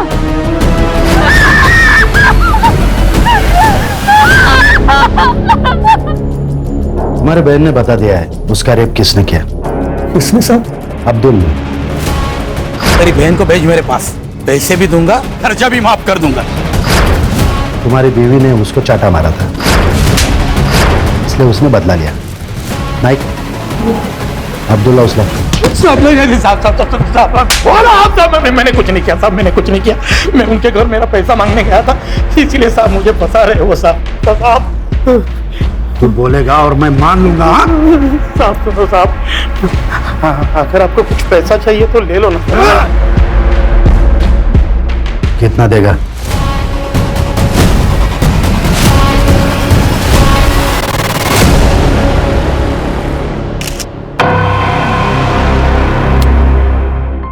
हमारे बहन ने बता दिया है उसका रेप किसने किया। किसने साहब? अब्दुल ने। तेरी बहन को भेज मेरे पास, पैसे भी दूंगा, खर्चा भी माफ कर दूंगा। तुम्हारी बीवी ने उसको चाटा मारा था, इसलिए उसने बदला लिया। नाइक, अब्दुल्ला उसला। मैंने कुछ नहीं किया साहब, मैंने कुछ नहीं किया। मैं उनके घर मेरा पैसा मांगने गया था, इसीलिए साहब मुझे फंसा रहे हो साहब। तू बोलेगा और मैं मान लूंगा। साहब सुनो साहब, अगर आपको कुछ पैसा चाहिए तो ले लो ना। कितना देगा?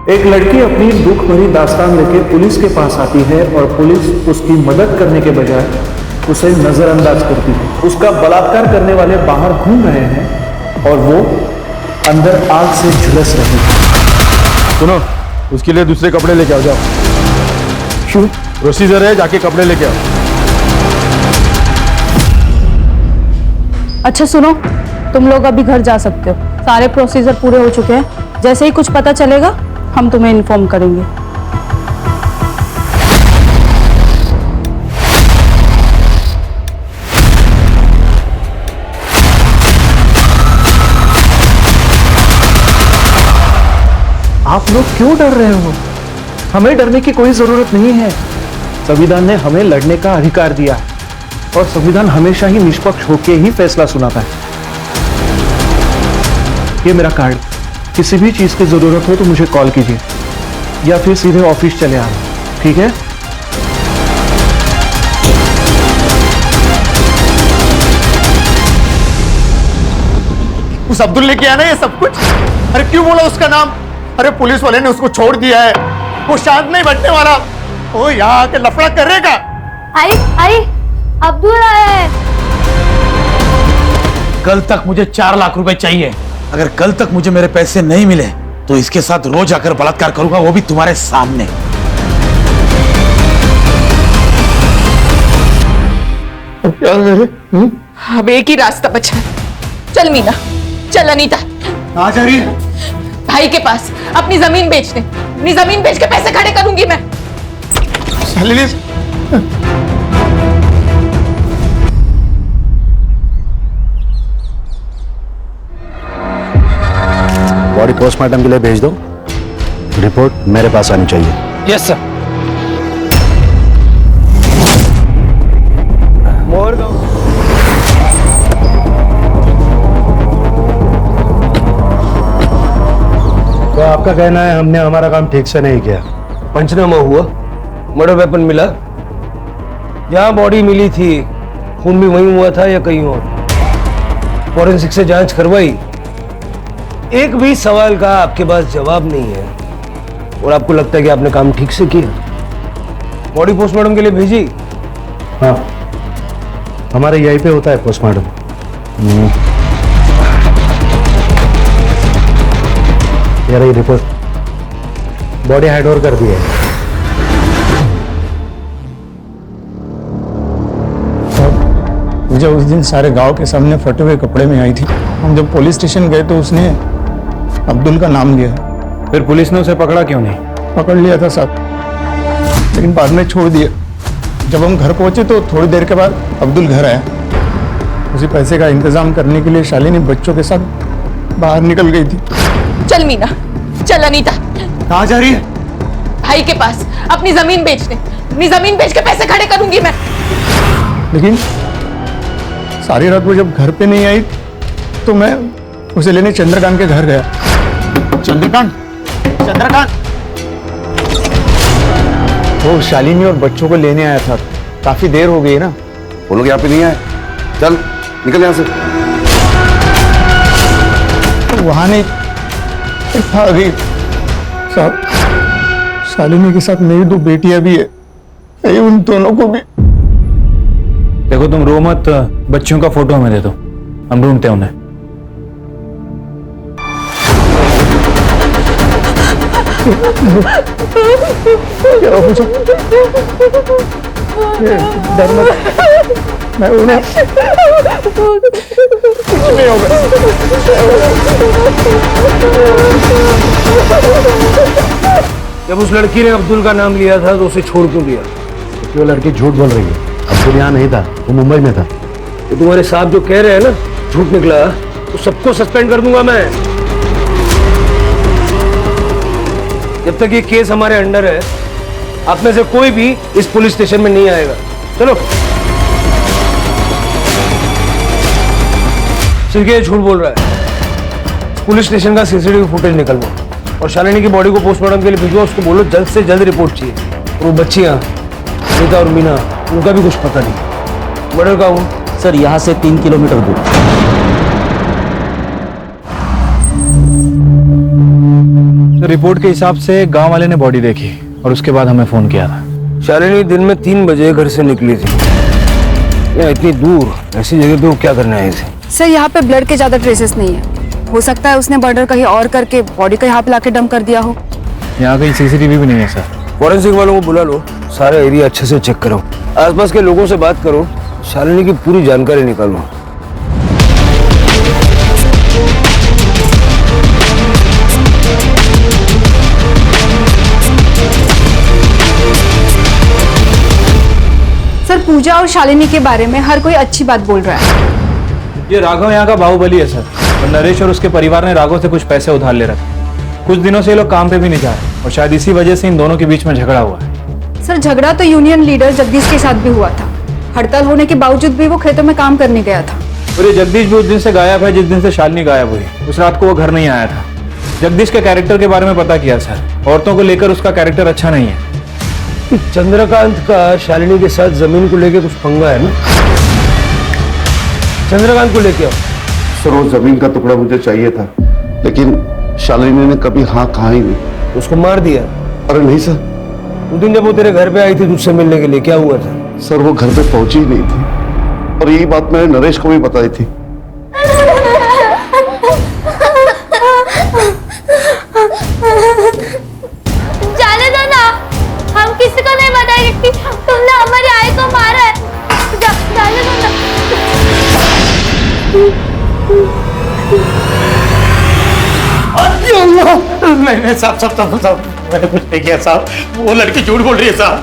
एक लड़की अपनी दुख भरी दास्तान लेके पुलिस के पास आती है और पुलिस उसकी मदद करने के बजाय उसे नजरअंदाज करती है। उसका बलात्कार करने वाले बाहर घूम रहे हैं और वो अंदर आग से झुलस रहे हैं। सुनो, उसके लिए दूसरे कपड़े लेके आओ। जाओ। क्यों? प्रोसीजर है, जाके कपड़े लेके आओ। अच्छा सुनो, तुम लोग अभी घर जा सकते हो। सारे प्रोसीजर पूरे हो चुके हैं। जैसे ही कुछ पता चलेगा हम तुम्हें इन्फॉर्म करेंगे। आप लोग क्यों डर रहे हो? हमें डरने की कोई जरूरत नहीं है। संविधान ने हमें लड़ने का अधिकार दिया है और संविधान हमेशा ही निष्पक्ष होकर ही फैसला सुनाता है। ये मेरा कार्ड, किसी भी चीज की जरूरत हो तो मुझे कॉल कीजिए या फिर सीधे ऑफिस चले आना, ठीक है? उस अब्दुल ने किया ना ये सब कुछ? अरे क्यों बोला उसका नाम? अरे पुलिस वाले ने उसको छोड़ दिया है, वो शांत नहीं बैठने वाला। वो यहाँ आके लफड़ा करेगा। आई अब्दुल आया है। कल तक मुझे 4 लाख रुपए चाहिए। अगर कल तक मुझे मेरे पैसे नहीं मिले तो इसके साथ रोज आकर बलात्कार करूंगा, वो भी तुम्हारे सामने। अब एक ही रास्ता बचा है। चल मीना, चल अनीता। कहाँ जा रही है? भाई के पास अपनी जमीन बेचने। अपनी जमीन बेच के पैसे खड़े करूंगी मैं। बॉडी पोस्टमार्टम के लिए भेज दो। रिपोर्ट मेरे पास आनी चाहिए। Yes sir. तो आपका कहना है हमने हमारा काम ठीक से नहीं किया? पंचनामा हुआ, मर्डर वेपन मिला, जहां बॉडी मिली थी खून भी वहीं हुआ था या कहीं और। फॉरेंसिक से जांच करवाई, एक भी सवाल का आपके पास जवाब नहीं है। और आपको लगता है कि आपने काम ठीक से किया? बॉडी पोस्टमार्टम के लिए भेजी? हाँ, हमारे यहीं पे होता है पोस्टमार्टम। ये रही रिपोर्ट, बॉडी हैंड ओवर कर दी है। मुझे उस दिन सारे गांव के सामने फटे हुए कपड़े में आई थी। हम जब पुलिस स्टेशन गए तो उसने अब्दुल का नाम लिया। फिर पुलिस ने उसे पकड़ा क्यों नहीं? पकड़ लिया था साहब, लेकिन बाद में छोड़ दिया। जब हम घर पहुंचे तो थोड़ी देर के बाद अब्दुल घर आया। उसी पैसे का इंतजाम करने के लिए शालिनी बच्चों के साथ बाहर निकल गई थी। चल मीना, चल अनीता। कहाँ जा रही है? भाई के पास, अपनी जमीन बेचने। अपनी जमीन बेच के पैसे खड़े करूंगी मैं। लेकिन सारी रात वो जब घर पे नहीं आई तो मैं उसे लेने चंद्रकांत के घर गया। चंद्रकांत, चंद्रकांत, वो शालिनी और बच्चों को लेने आया था। काफी देर हो गई ना। वो लोग यहाँ पे नहीं आए। चल निकल यहाँ से। तो वहां नहीं था अभी साहब। शालिनी के साथ मेरी 2 बेटियां भी है। कहीं उन दोनों को भी। देखो तुम रो मत, बच्चियों का फोटो हमें दे दो, हम ढूंढते हैं उन्हें। क्या हो मुझे? डर मत, मैं उन्हें कुछ नहीं होगा। जब उस लड़की ने अब्दुल का नाम लिया था तो उसे छोड़ क्यों दिया? वो लड़की झूठ बोल रही है। अब्दुल यहाँ नहीं था, वो मुंबई में था। तो तुम्हारे साहब जो कह रहे हैं ना झूठ निकला, तो सबको सस्पेंड कर दूंगा मैं। जब तक ये केस हमारे अंडर है, आप में से कोई भी इस पुलिस स्टेशन में नहीं आएगा। चलो। सिर्फ ये झूठ बोल रहा है। पुलिस स्टेशन का सीसीटीवी फुटेज निकलवा और शालिनी की बॉडी को पोस्टमार्टम के लिए भिजवा। उसको बोलो जल्द से जल्द रिपोर्ट चाहिए। वो बच्चियां अनीता और मीना, उनका भी कुछ पता नहीं। मर्डर का हूँ सर, यहाँ से 3 किलोमीटर दूर। तो रिपोर्ट के हिसाब से गांव वाले ने बॉडी देखी और उसके बाद हमें फोन किया था। शालिनी दिन में 3 बजे घर से निकली थी। या इतनी दूर ऐसी जगह पे वो क्या करने आई थी? सर यहाँ पे ब्लड के ज्यादा ट्रेसेस नहीं है। हो सकता है उसने मर्डर कहीं और करके बॉडी का यहाँ पे लाके डंप कर दिया हो। यहाँ कहीं सीसीटीवी भी नहीं है सर। फॉरेंसिक वालों को बुला लो, सारा एरिया अच्छे से चेक करो, आसपास के लोगों से बात करो, शालिनी की पूरी जानकारी निकालो। सर पूजा और शालिनी के बारे में हर कोई अच्छी बात बोल रहा है। ये राघव यहाँ का बाहुबली है सर, और नरेश और उसके परिवार ने राघव से कुछ पैसे उधार ले रखे। कुछ दिनों से ये लोग काम पे भी नहीं जा रहे और शायद इसी वजह से इन दोनों के बीच में झगड़ा हुआ है। सर झगड़ा तो यूनियन लीडर जगदीश के साथ भी हुआ था। हड़ताल होने के बावजूद भी वो खेतों में काम करने गया था। और ये जगदीश भी उस दिन से गायब है जिस दिन से शालिनी गायब हुई। उस रात को वो घर नहीं आया था। जगदीश के कैरेक्टर के बारे में पता किया सर, औरतों को लेकर उसका कैरेक्टर अच्छा नहीं है। चंद्रकांत का शालिनी के साथ जमीन को लेकर कुछ पंगा है ना? चंद्रकांत को लेके आओ। सर वो जमीन का टुकड़ा मुझे चाहिए था, लेकिन शालिनी ने कभी हाँ कहा ही नहीं। उसको मार दिया? अरे नहीं सर। उस दिन जब वो तेरे घर पे आई थी तुझसे मिलने के लिए, क्या हुआ था? सर वो घर पे पहुंची ही नहीं थी और यही बात मैंने नरेश को भी बताई थी। जाने दो ना, हम किसी को नहीं बताएंगे कि तुमने हमारी आई को मारा है। जाने दो ना। नहीं साहब, मैंने कुछ नहीं किया साहब। वो लड़की झूठ बोल रही है साहब।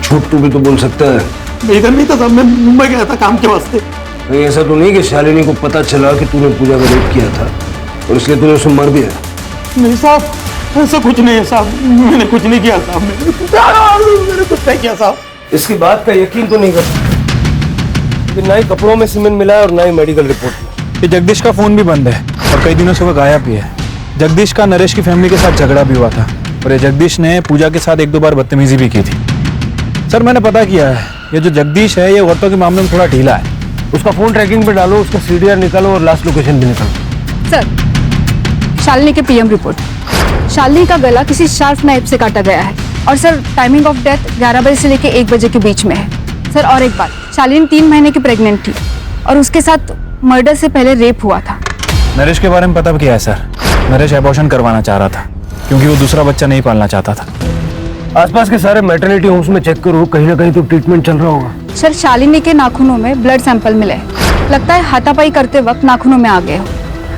झूठ तू भी तो बोल सकता है। मैं इधर नहीं था साहब, मैं मुंबई गया था काम के वास्ते। कहीं ऐसा तो नहीं कि शालिनी को पता चला कि तूने पूजा का रेप किया था और इसलिए तूने उसे मार दिया? नहीं साहब, ऐसा कुछ नहीं है साहब। मैंने कुछ नहीं किया साहब। मैंने कुछ नहीं किया साहब। इसकी बात का यकीन तो नहीं कर सकता। ना ही कपड़ों में सीमेंट मिला है और ना ही मेडिकल रिपोर्ट में। ये जगदीश का फोन भी बंद है और कई दिनों से वो गायब भी है। जगदीश का नरेश की फैमिली के साथ झगड़ा भी हुआ था और ये जगदीश ने पूजा के साथ 1-2 बार बदतमीजी भी की थी। सर मैंने पता किया है, ये जो जगदीश है ये औरतों के मामले में थोड़ा ढीला है। उसका फोन ट्रैकिंग पे डालो, उसका CDR निकालो और लास्ट लोकेशन भी निकालो। सर शालिनी की पीएम रिपोर्ट। शालिनी का गला किसी शार्प नाइफ से काटा गया है और सर टाइमिंग ऑफ डेथ 11 बजे से लेकर 1 बजे के बीच में है। सर और एक बात, शालिनी 3 महीने की प्रेग्नेंट थी और उसके साथ मर्डर से पहले रेप हुआ था। नरेश के बारे में पता क्या है सर? नरेश एबॉर्शन करवाना चाह रहा था क्योंकि वो दूसरा बच्चा नहीं पालना चाहता था। आसपास के सारे मैटरनिटी होम्स में चेक करो, कहीं ना कहीं तो ट्रीटमेंट चल रहा होगा। सर शालिनी के नाखूनों में ब्लड सैंपल मिले, लगता है हाथापाई करते वक्त नाखूनों में आ गए हो।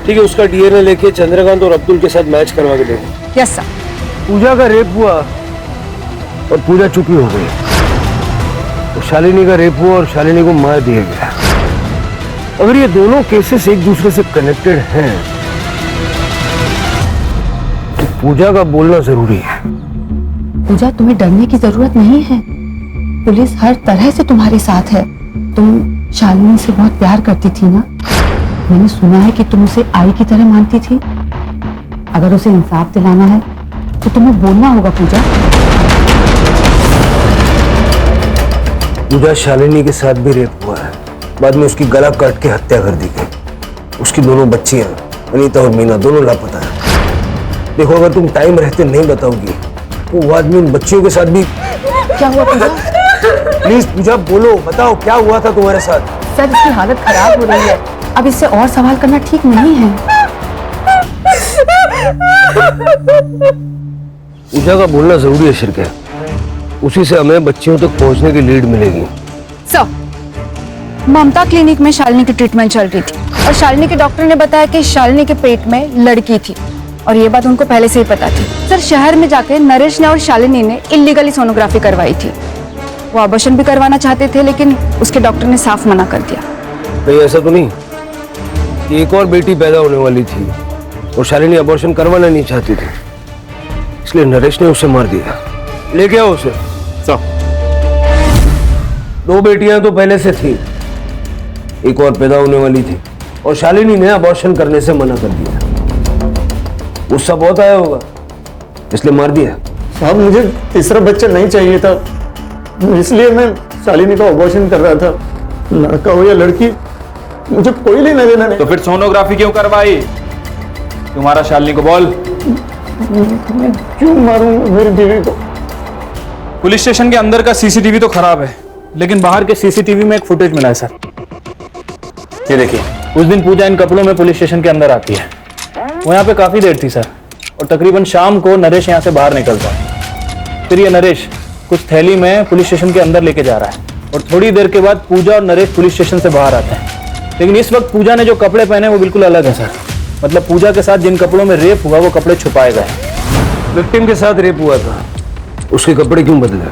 ठीक है, उसका डीएनए लेके चंद्रकांत और अब्दुल के साथ मैच करवा के देखो। Yes sir. पूजा का रेप हुआ और पूजा चुपी हो गई, तो शालिनी का रेप हुआ और शालिनी को मार दिया गया। अगर ये दोनों केसेस एक दूसरे से कनेक्टेड हैं तो पूजा का बोलना जरूरी है। पूजा, तुम्हें डरने की जरूरत नहीं है, पुलिस हर तरह से तुम्हारे साथ है। तुम शालिनी से बहुत प्यार करती थी ना, मैंने सुना है कि तुम उसे आई की तरह मानती थी। अगर उसे इंसाफ दिलाना है तो तुम्हें बोलना होगा पूजा। पूजा, शालिनी के साथ भी रेप हुआ है, बाद में उसकी गला काट के हत्या कर दी गई। उसकी दोनों बच्चियां अनीता और मीना दोनों लापता है। देखो, अगर तुम टाइम रहते नहीं बताओगी तो वो आदमी उन बच्चियों के साथ भी। क्या हुआ पूजा? प्लीज पूजा बोलो, बताओ क्या हुआ था तुम्हारे साथ? सर इसकी हालत खराब हो रही है, अब इससे और सवाल करना ठीक नहीं है। पूजा का बोलना जरूरी है शिरके, उसी से हमें बच्चियों तक पहुंचने की लीड मिलेगी। सर, ममता क्लिनिक में शालिनी की ट्रीटमेंट चल रही थी और शालिनी के डॉक्टर ने बताया कि शालिनी के पेट में लड़की थी और ये बात उनको पहले से ही पता थी। सर शहर में जाके नरेश ने और शालिनी ने इलीगली सोनोग्राफी करवाई थी। वो अबॉर्शन भी करवाना चाहते थे लेकिन उसके डॉक्टर ने साफ मना कर दिया। नहीं, ऐसा तो नहीं कि एक और बेटी पैदा होने वाली थी और शालिनी अबॉर्शन करवाना नहीं चाहती थी, इसलिए नरेश ने उसे मार दिया। ले गया उसे। सब 2 बेटियां तो पहले से थी, एक और पैदा होने वाली थी और शालिनी ने अबॉर्शन करने से मना कर दिया। गुस्सा बहुत आया होगा इसलिए मार दिया। साहब, मुझे तीसरा बच्चा नहीं चाहिए था, इसलिए मैं शालिनी का अबॉर्शन कर रहा था। लड़का हो या लड़की, मुझे कोई लेना देना नहीं। तो फिर सोनोग्राफी क्यों करवाई? तुम्हारा शालिनी को बोल। मैं क्यों मारूं मेरी बीवी को? पुलिस स्टेशन के अंदर का सीसीटीवी तो खराब है, लेकिन बाहर के सीसीटीवी में एक फुटेज मिला है सर। ये देखिए, उस दिन पूजा इन कपड़ों में पुलिस स्टेशन के अंदर आती है। वो यहाँ पे काफी देर थी सर, और तकरीबन शाम को नरेश यहाँ से बाहर निकलता है। फिर ये नरेश कुछ थैली में पुलिस स्टेशन के अंदर लेके जा रहा है और थोड़ी देर के बाद पूजा और नरेश पुलिस स्टेशन से बाहर आते हैं। लेकिन इस वक्त पूजा ने जो कपड़े पहने वो बिल्कुल अलग है सर। मतलब पूजा के साथ जिन कपड़ों में रेप हुआ वो कपड़े छुपाए गए। विक्टिम के साथ रेप हुआ था, उसके कपड़े क्यों बदले?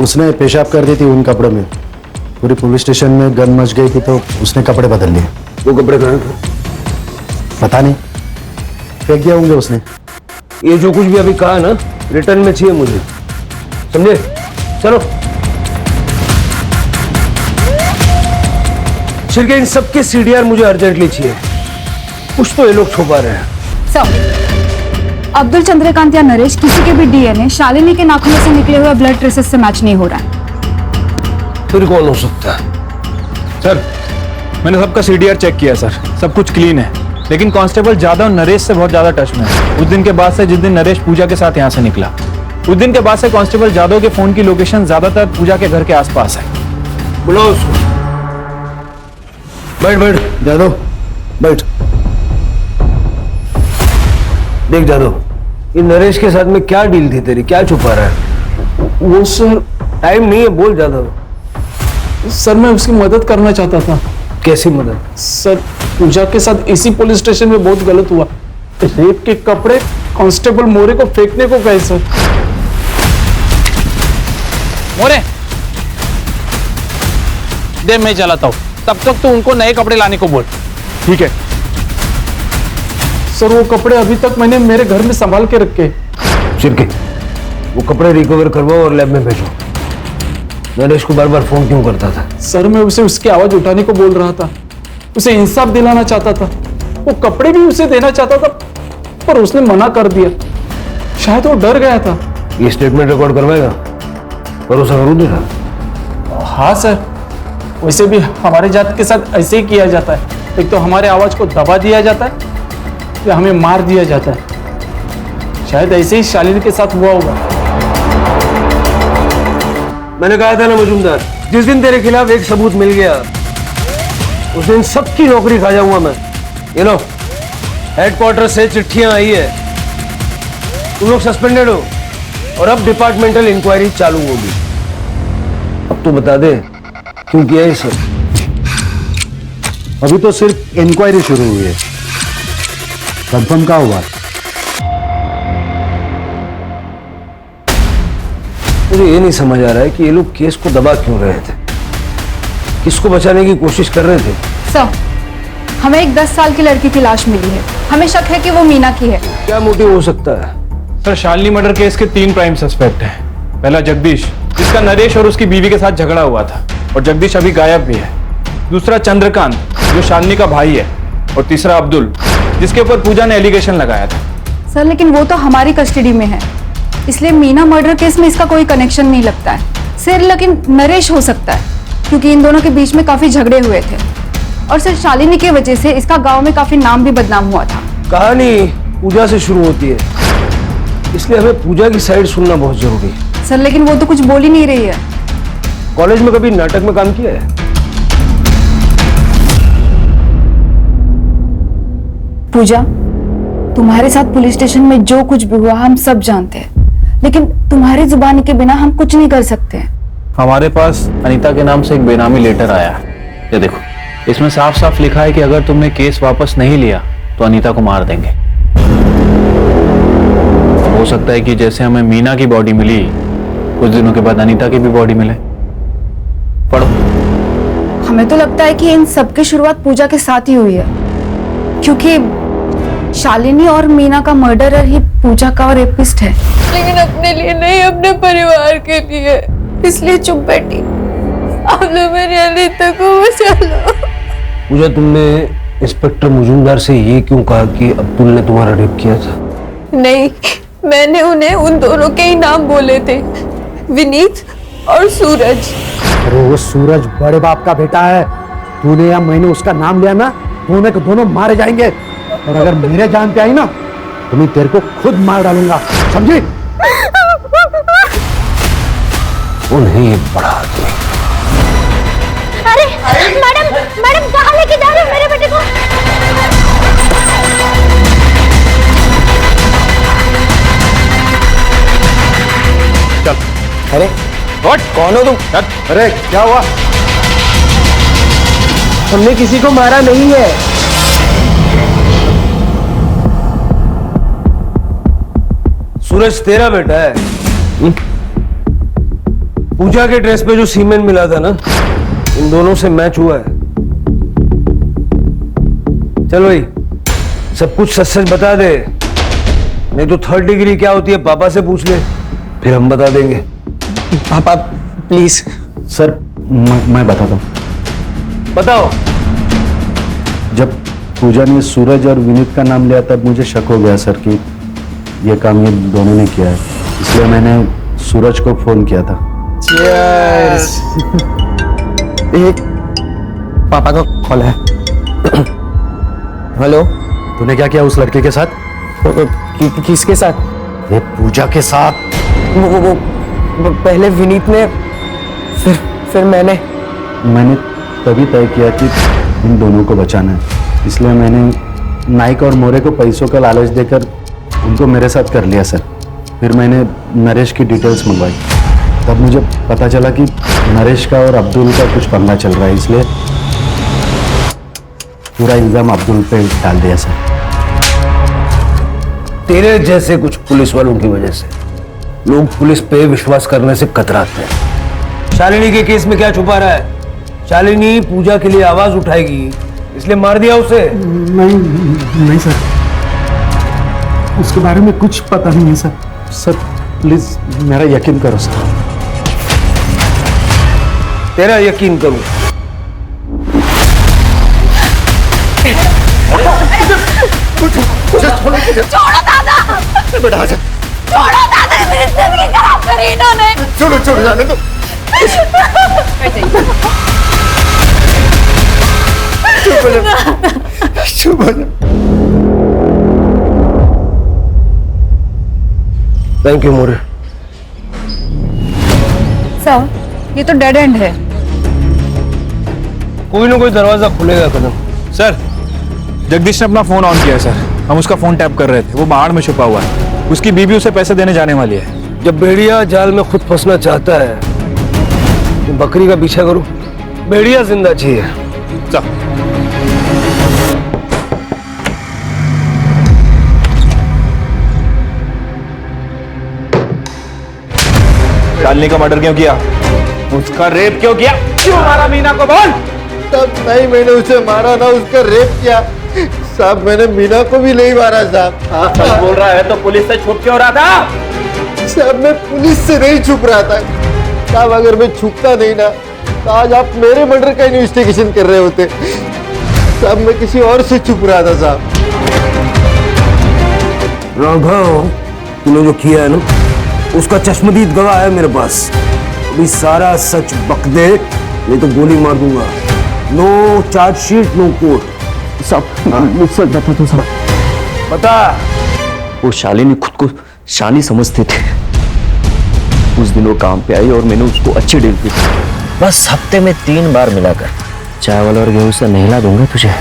उसने पेशाब कर दी थी उन कपड़ों में, पूरी पुलिस स्टेशन में गन मच गई थी तो उसने कपड़े बदल लिए। वो कपड़े कहाँ थे? पता नहीं, फेंक दिया होंगे उसने। ये जो कुछ भी अभी कहा ना, रिटर्न में चाहिए मुझे, समझे? चलो शिरके, इन सबके सीडीआर मुझे अर्जेंटली चाहिए। कुछ तो ये लोग छुपा रहे हैं। सर, अब्दुल, चंद्रकांत या नरेश किसी के भी डीएनए शालिनी के नाखूनों से निकले हुए ब्लड ट्रेसेस से मैच नहीं हो रहा है। फिर कौन हो सकता है? सर, मैंने सबका सीडीआर चेक किया सर, सब कुछ क्लीन है। लेकिन कांस्टेबल जादव नरेश से बहुत ज्यादा टच में है। उस दिन के बाद से, जिस दिन नरेश पूजा के साथ यहाँ से निकला, उस दिन के बाद से कांस्टेबल जादव के फोन की लोकेशन ज्यादातर पूजा के घर के आसपास है। बुलाओ उसको। बैठ बैठ जादव, बैठ। देख जादव, ये नरेश के साथ में क्या डील थी तेरी, क्या छुपा रहा है? वो सर, टाइम नहीं है, बोल जादव। सर मैं उसकी मदद करना चाहता था। कैसी मदद? सर पूजा के साथ इसी पुलिस स्टेशन में बहुत गलत हुआ। रेप के कपड़े कांस्टेबल मोरे को फेंकने को कहे सर। मोरे, दे मैं चलाता हूँ, तब तक तो उनको नए कपड़े लाने को बोल। ठीक है सर, वो कपड़े अभी तक मैंने मेरे घर में संभाल के रखे। शिरके, वो कपड़े रिकवर करवाओ और लैब में भेजो। नरेश को बार बार फोन क्यों करता था? सर मैं उसे उसकी आवाज उठाने को बोल रहा था, उसे इंसाफ दिलाना चाहता था। वो कपड़े भी उसे देना चाहता था पर उसने मना कर दिया, शायद वो डर गया था। ये स्टेटमेंट रिकॉर्ड करवाएगा? भरोसा करूँ तेरा? हाँ सर, वैसे भी हमारे जात के साथ ऐसे ही किया जाता है। एक तो हमारे आवाज को दबा दिया जाता है या हमें मार दिया जाता है। शायद ऐसे ही शालिनी के साथ हुआ होगा। मैंने कहा था ना मजूमदार, जिस दिन तेरे खिलाफ एक सबूत मिल गया उस दिन सबकी नौकरी खा जाऊंगा मैं। ये लो, हेडक्वार्टर से चिट्ठियां आई है, तुम लोग सस्पेंडेड हो और अब डिपार्टमेंटल इंक्वायरी चालू होगी। अब तो बता दे क्यों किया ये सब? अभी तो सिर्फ इंक्वायरी शुरू हुई है, कंफर्म क्या हुआ? मुझे ये नहीं समझ आ रहा है कि ये लोग केस को दबा क्यों रहे थे, किसको बचाने की कोशिश कर रहे थे? सर, हमें एक 10 साल की लड़की की लाश मिली है, हमें शक है कि वो मीना की है। क्या मोटिव हो सकता है? सर, शालिनी मर्डर केस के 3 प्राइम सस्पेक्ट हैं। पहला जगदीश, जिसका नरेश और उसकी बीवी के साथ झगड़ा हुआ था और जगदीश अभी गायब भी है। दूसरा चंद्रकांत, जो शालिनी का भाई है। और तीसरा अब्दुल, जिसके ऊपर पूजा ने एलिगेशन लगाया था। सर, लेकिन वो तो हमारी कस्टडी में है, इसलिए मीना मर्डर केस में इसका कोई कनेक्शन नहीं लगता है। सर, लेकिन नरेश हो सकता है क्योंकि इन दोनों के बीच में काफी झगड़े हुए थे और सर शालिनी की वजह से इसका गांव में काफी नाम भी बदनाम हुआ था। कहानी पूजा से शुरू होती है, इसलिए हमें पूजा की साइड सुनना बहुत जरूरी है। सर, लेकिन वो तो कुछ बोल ही नहीं रही है। कॉलेज में कभी नाटक में काम किया है? पूजा, तुम्हारे साथ पुलिस स्टेशन में जो कुछ भी हुआ हम सब जानते हैं, लेकिन तुम्हारी जुबानी के बिना हम कुछ नहीं कर सकते। हमारे पास अनीता के नाम से एक बेनामी लेटर आया है। ये देखो, इसमें साफ साफ लिखा है कि अगर तुमने केस वापस नहीं लिया तो अनीता को मार देंगे। हो सकता है कि जैसे हमें मीना की बॉडी मिली, कुछ दिनों के बाद अनीता की भी बॉडी मिले। पढ़ो। हमें तो लगता है कि इन सब की शुरुआत पूजा के साथ ही हुई है, क्योंकि शालिनी और मीना का मर्डरर ही पूजा का रेपिस्ट है। लेकिन अपने लिए नहीं, अपने परिवार के लिए, इसलिए चुप बैठी। आप लोग मेरी अनीता को बचा लो। पूजा, तुमने इंस्पेक्टर मजूमदार से ये क्यों कहा कि अब्दुल ने तुम्हारा रेप किया था? नहीं, मैंने उन्हें उन दोनों के ही नाम बोले थे, विनीत और सूरज। अरे वो सूरज बड़े बाप का बेटा है, तूने या मैंने उसका नाम लिया ना, दोनों के दोनों मारे जाएंगे। और अगर मेरे जान पे आई ना तो मैं तेरे को खुद मार डालूंगा, समझी? वो नहीं, बड़ा आदमी। अरे मैडम, मैडम कहाँ लेके जा रहे हो मेरे बेटे को? चल। अरे कौन हो तुम? अरे क्या हुआ? हमने किसी को मारा नहीं है। सूरज तेरा बेटा है। पूजा के ड्रेस पे जो सीमेंट मिला था ना, इन दोनों से मैच हुआ है। चलो भाई, सब कुछ सच सच बता दे, नहीं तो 3rd डिग्री क्या होती है पापा से पूछ ले, फिर हम बता देंगे। पापा प्लीज। सर मैं बताता हूँ। बताओ। जब पूजा ने सूरज और विनीत का नाम लिया तब मुझे शक हो गया सर कि ये काम ये दोनों ने किया है, इसलिए मैंने सूरज को फोन किया था। Cheers! एक पापा का कॉल है। हेलो। तूने क्या किया उस लड़के के साथ? किसके साथ? ये पूजा के साथ। वो पहले विनीत ने, फिर मैंने तभी तय किया कि इन दोनों को बचाना है, इसलिए मैंने नाइक और मोरे को पैसों का लालच देकर उनको मेरे साथ कर लिया सर। फिर मैंने नरेश की डिटेल्स मंगवाई, तब मुझे पता चला कि नरेश का और अब्दुल का कुछ पंगा चल रहा है, इसलिए पूरा इल्जाम अब्दुल पे डाल दिया सर। तेरे जैसे कुछ पुलिस वालों की वजह से लोग पुलिस पे विश्वास करने से कतराते हैं। शालिनी के केस में क्या छुपा रहा है? शालिनी पूजा के लिए आवाज उठाएगी, इसलिए मार दिया उसे। नहीं सर, उसके बारे में कुछ पता नहीं है सर। सर प्लीज मेरा यकीन करो सर। तेरा यकीन करूं? छोड़ो दादा, बेटा आजा। छोड़ो दादा, मेरी जिंदगी खराब करी इन्होंने। छोड़ो जाने दो। चुप हो जा। Thank you more. सर, ये तो डेड एंड है। कोई ना कोई दरवाजा खुलेगा कदम। सर, जगदीश ने अपना फोन ऑन किया है सर। हम उसका फोन टैप कर रहे थे, वो बाहर में छुपा हुआ है। उसकी बीबी उसे पैसे देने जाने वाली है। जब भेड़िया जाल में खुद फंसना चाहता है तो बकरी का पीछा करो, भेड़िया जिंदा चाहिए। चल। शालिनी का मर्डर क्यों किया? उसका रेप क्यों किया? क्यों मारा मीना को? बोल। तब नहीं मैंने उसे मारा ना उसका रेप किया साहब। मैंने मीना को भी नहीं मारा साहब। सच बोल रहा है तो पुलिस से छुप क्यों रहा था? साहब मैं पुलिस से नहीं छुप रहा था साहब। अगर मैं छुपता नहीं ना तो आज आप मेरे मर्डर का इन्वेस्टिगेशन कर रहे होते साहब। मैं किसी और से छुप रहा था साहब। राघव, तूने जो किया है ना उसका चश्मदीद गवाह है मेरे पास। अभी सारा सच बक दे नहीं तो गोली मार दूंगा। No chargesheet no court. साहब मुझसे बता दो साहब। बता। वो शालिनी खुद को शानी समझते थे। उस दिन वो काम पे आई और मैंने उसको अच्छी डील दी। बस हफ्ते में 3 बार मिलाकर चाय वाला और गेहूं से नहला दूंगा तुझे।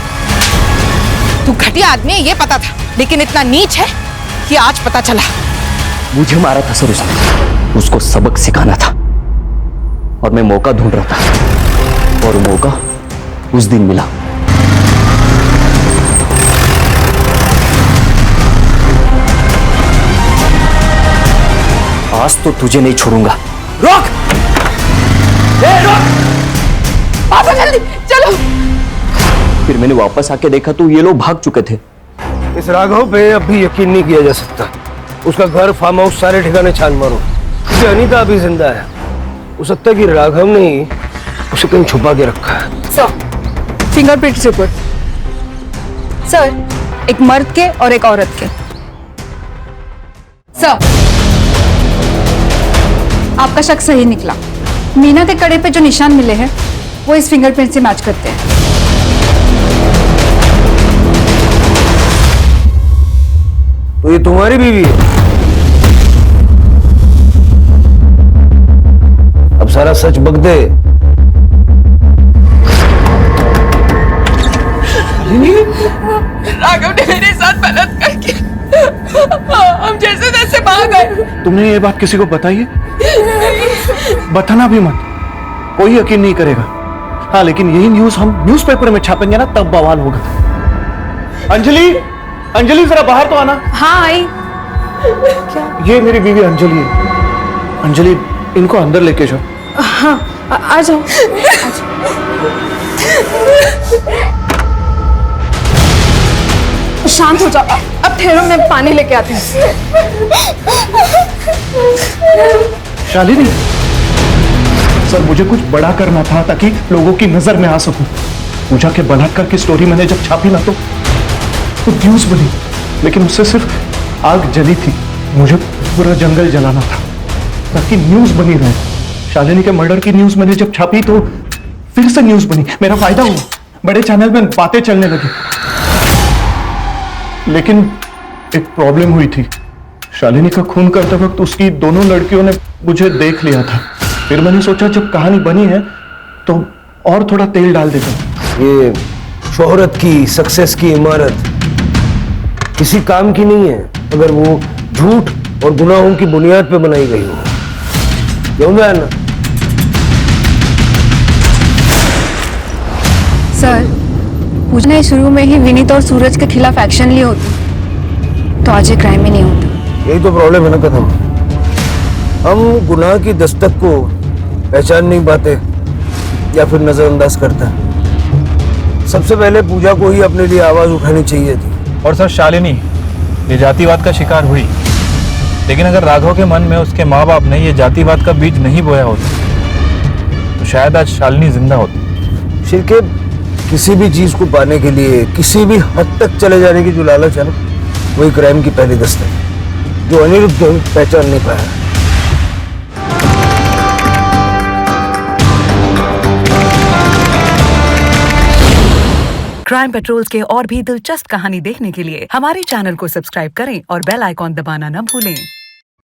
तू घटिया आदमी है ये पता था, लेकिन इतना नीच है कि आज पता चला। मुझे मारा था सर उसने। उसको सबक सिखाना था और मैं मौका ढूंढ रहा था और मौका उस दिन मिला। आज तो तुझे नहीं छोड़ूंगा। रोक! रोक! पापा जल्दी चलो। फिर मैंने वापस आके देखा तो ये लोग भाग चुके थे। इस राघव पे अब भी यकीन नहीं किया जा सकता। उसका घर, फार्म हाउस, सारे ठिकाने छान मारो क्योंकि अनीता अभी जिंदा है। हो सकता है कि राघव ने उसे कहीं छुपा के रखा है। Sir, fingerprint report. सर, एक मर्द के और एक औरत के। सर, आपका शक सही निकला। मीना के कड़े पे जो निशान मिले हैं वो इस फिंगरप्रिंट से मैच करते हैं। तो ये तुम्हारी बीवी है? अब सारा सच बक दे। राघव ने मेरे साथ बलात्कार किया। हम जैसे तैसे भाग गए। तुमने ये बात किसी को बताई है? बताना भी मत, कोई यकीन नहीं करेगा। हाँ, लेकिन यही न्यूज़ हम न्यूज़पेपर में छापेंगे ना, तब बवाल होगा। अंजलि, अंजलि जरा बाहर तो आना। हाँ आई। क्या? ये मेरी बीवी अंजलि है। अंजलि, इनको अंदर लेके जाओ। हाँ, आ जाओ। शांत हो जाओ। अब ठहरो, मैं पानी लेके आती हूँ। शालिनी, सर मुझे कुछ बड़ा करना था ताकि लोगों की नजर में आ सकूं। पूजा के बलात्कार की स्टोरी मैंने जब छापी ना तो न्यूज बनी, लेकिन उससे सिर्फ आग जली थी। मुझे पूरा जंगल जलाना था ताकि न्यूज बनी रहे। शालिनी के मर्डर की न्यूज मैंने जब छापी तो फिर से न्यूज बनी, मेरा फायदा हुआ, बड़े चैनल में बातें चलने लगी। लेकिन एक प्रॉब्लम हुई थी। शालिनी का खून करते वक्त उसकी दोनों लड़कियों ने मुझे देख लिया था। फिर मैंने सोचा जब कहानी बनी है तो और थोड़ा तेल डाल देता हूं। ये शोहरत की, सक्सेस की इमारत किसी काम की नहीं है अगर वो झूठ और गुनाहों की बुनियाद पे बनाई गई हो। क्यों ना? सर, पूजा ने शुरू में ही विनीत और सूरज के खिलाफ एक्शन लिए होते तो आज ये क्राइम ही नहीं होता। यही तो प्रॉब्लम है ना कदम। हम गुनाह की दस्तक को पहचान नहीं पाते या फिर नजरअंदाज करते हैं। सबसे पहले पूजा को ही अपने लिए आवाज उठानी चाहिए थी। और सर, शालिनी ये जातिवाद का शिकार हुई, लेकिन अगर राघव के मन में उसके माँ बाप ने ये जातिवाद का बीज नहीं बोया होता तो शायद आज शालिनी जिंदा होती। शिरके, किसी भी चीज को पाने के लिए किसी भी हद तक चले जाने की जो लालच है ना, वही क्राइम की पहली दस्तक है जो अनिरुद्ध पहचान नहीं पाया। क्राइम पेट्रोल्स के और भी दिलचस्प कहानी देखने के लिए हमारे चैनल को सब्सक्राइब करें और बेल आइकॉन दबाना न भूलें।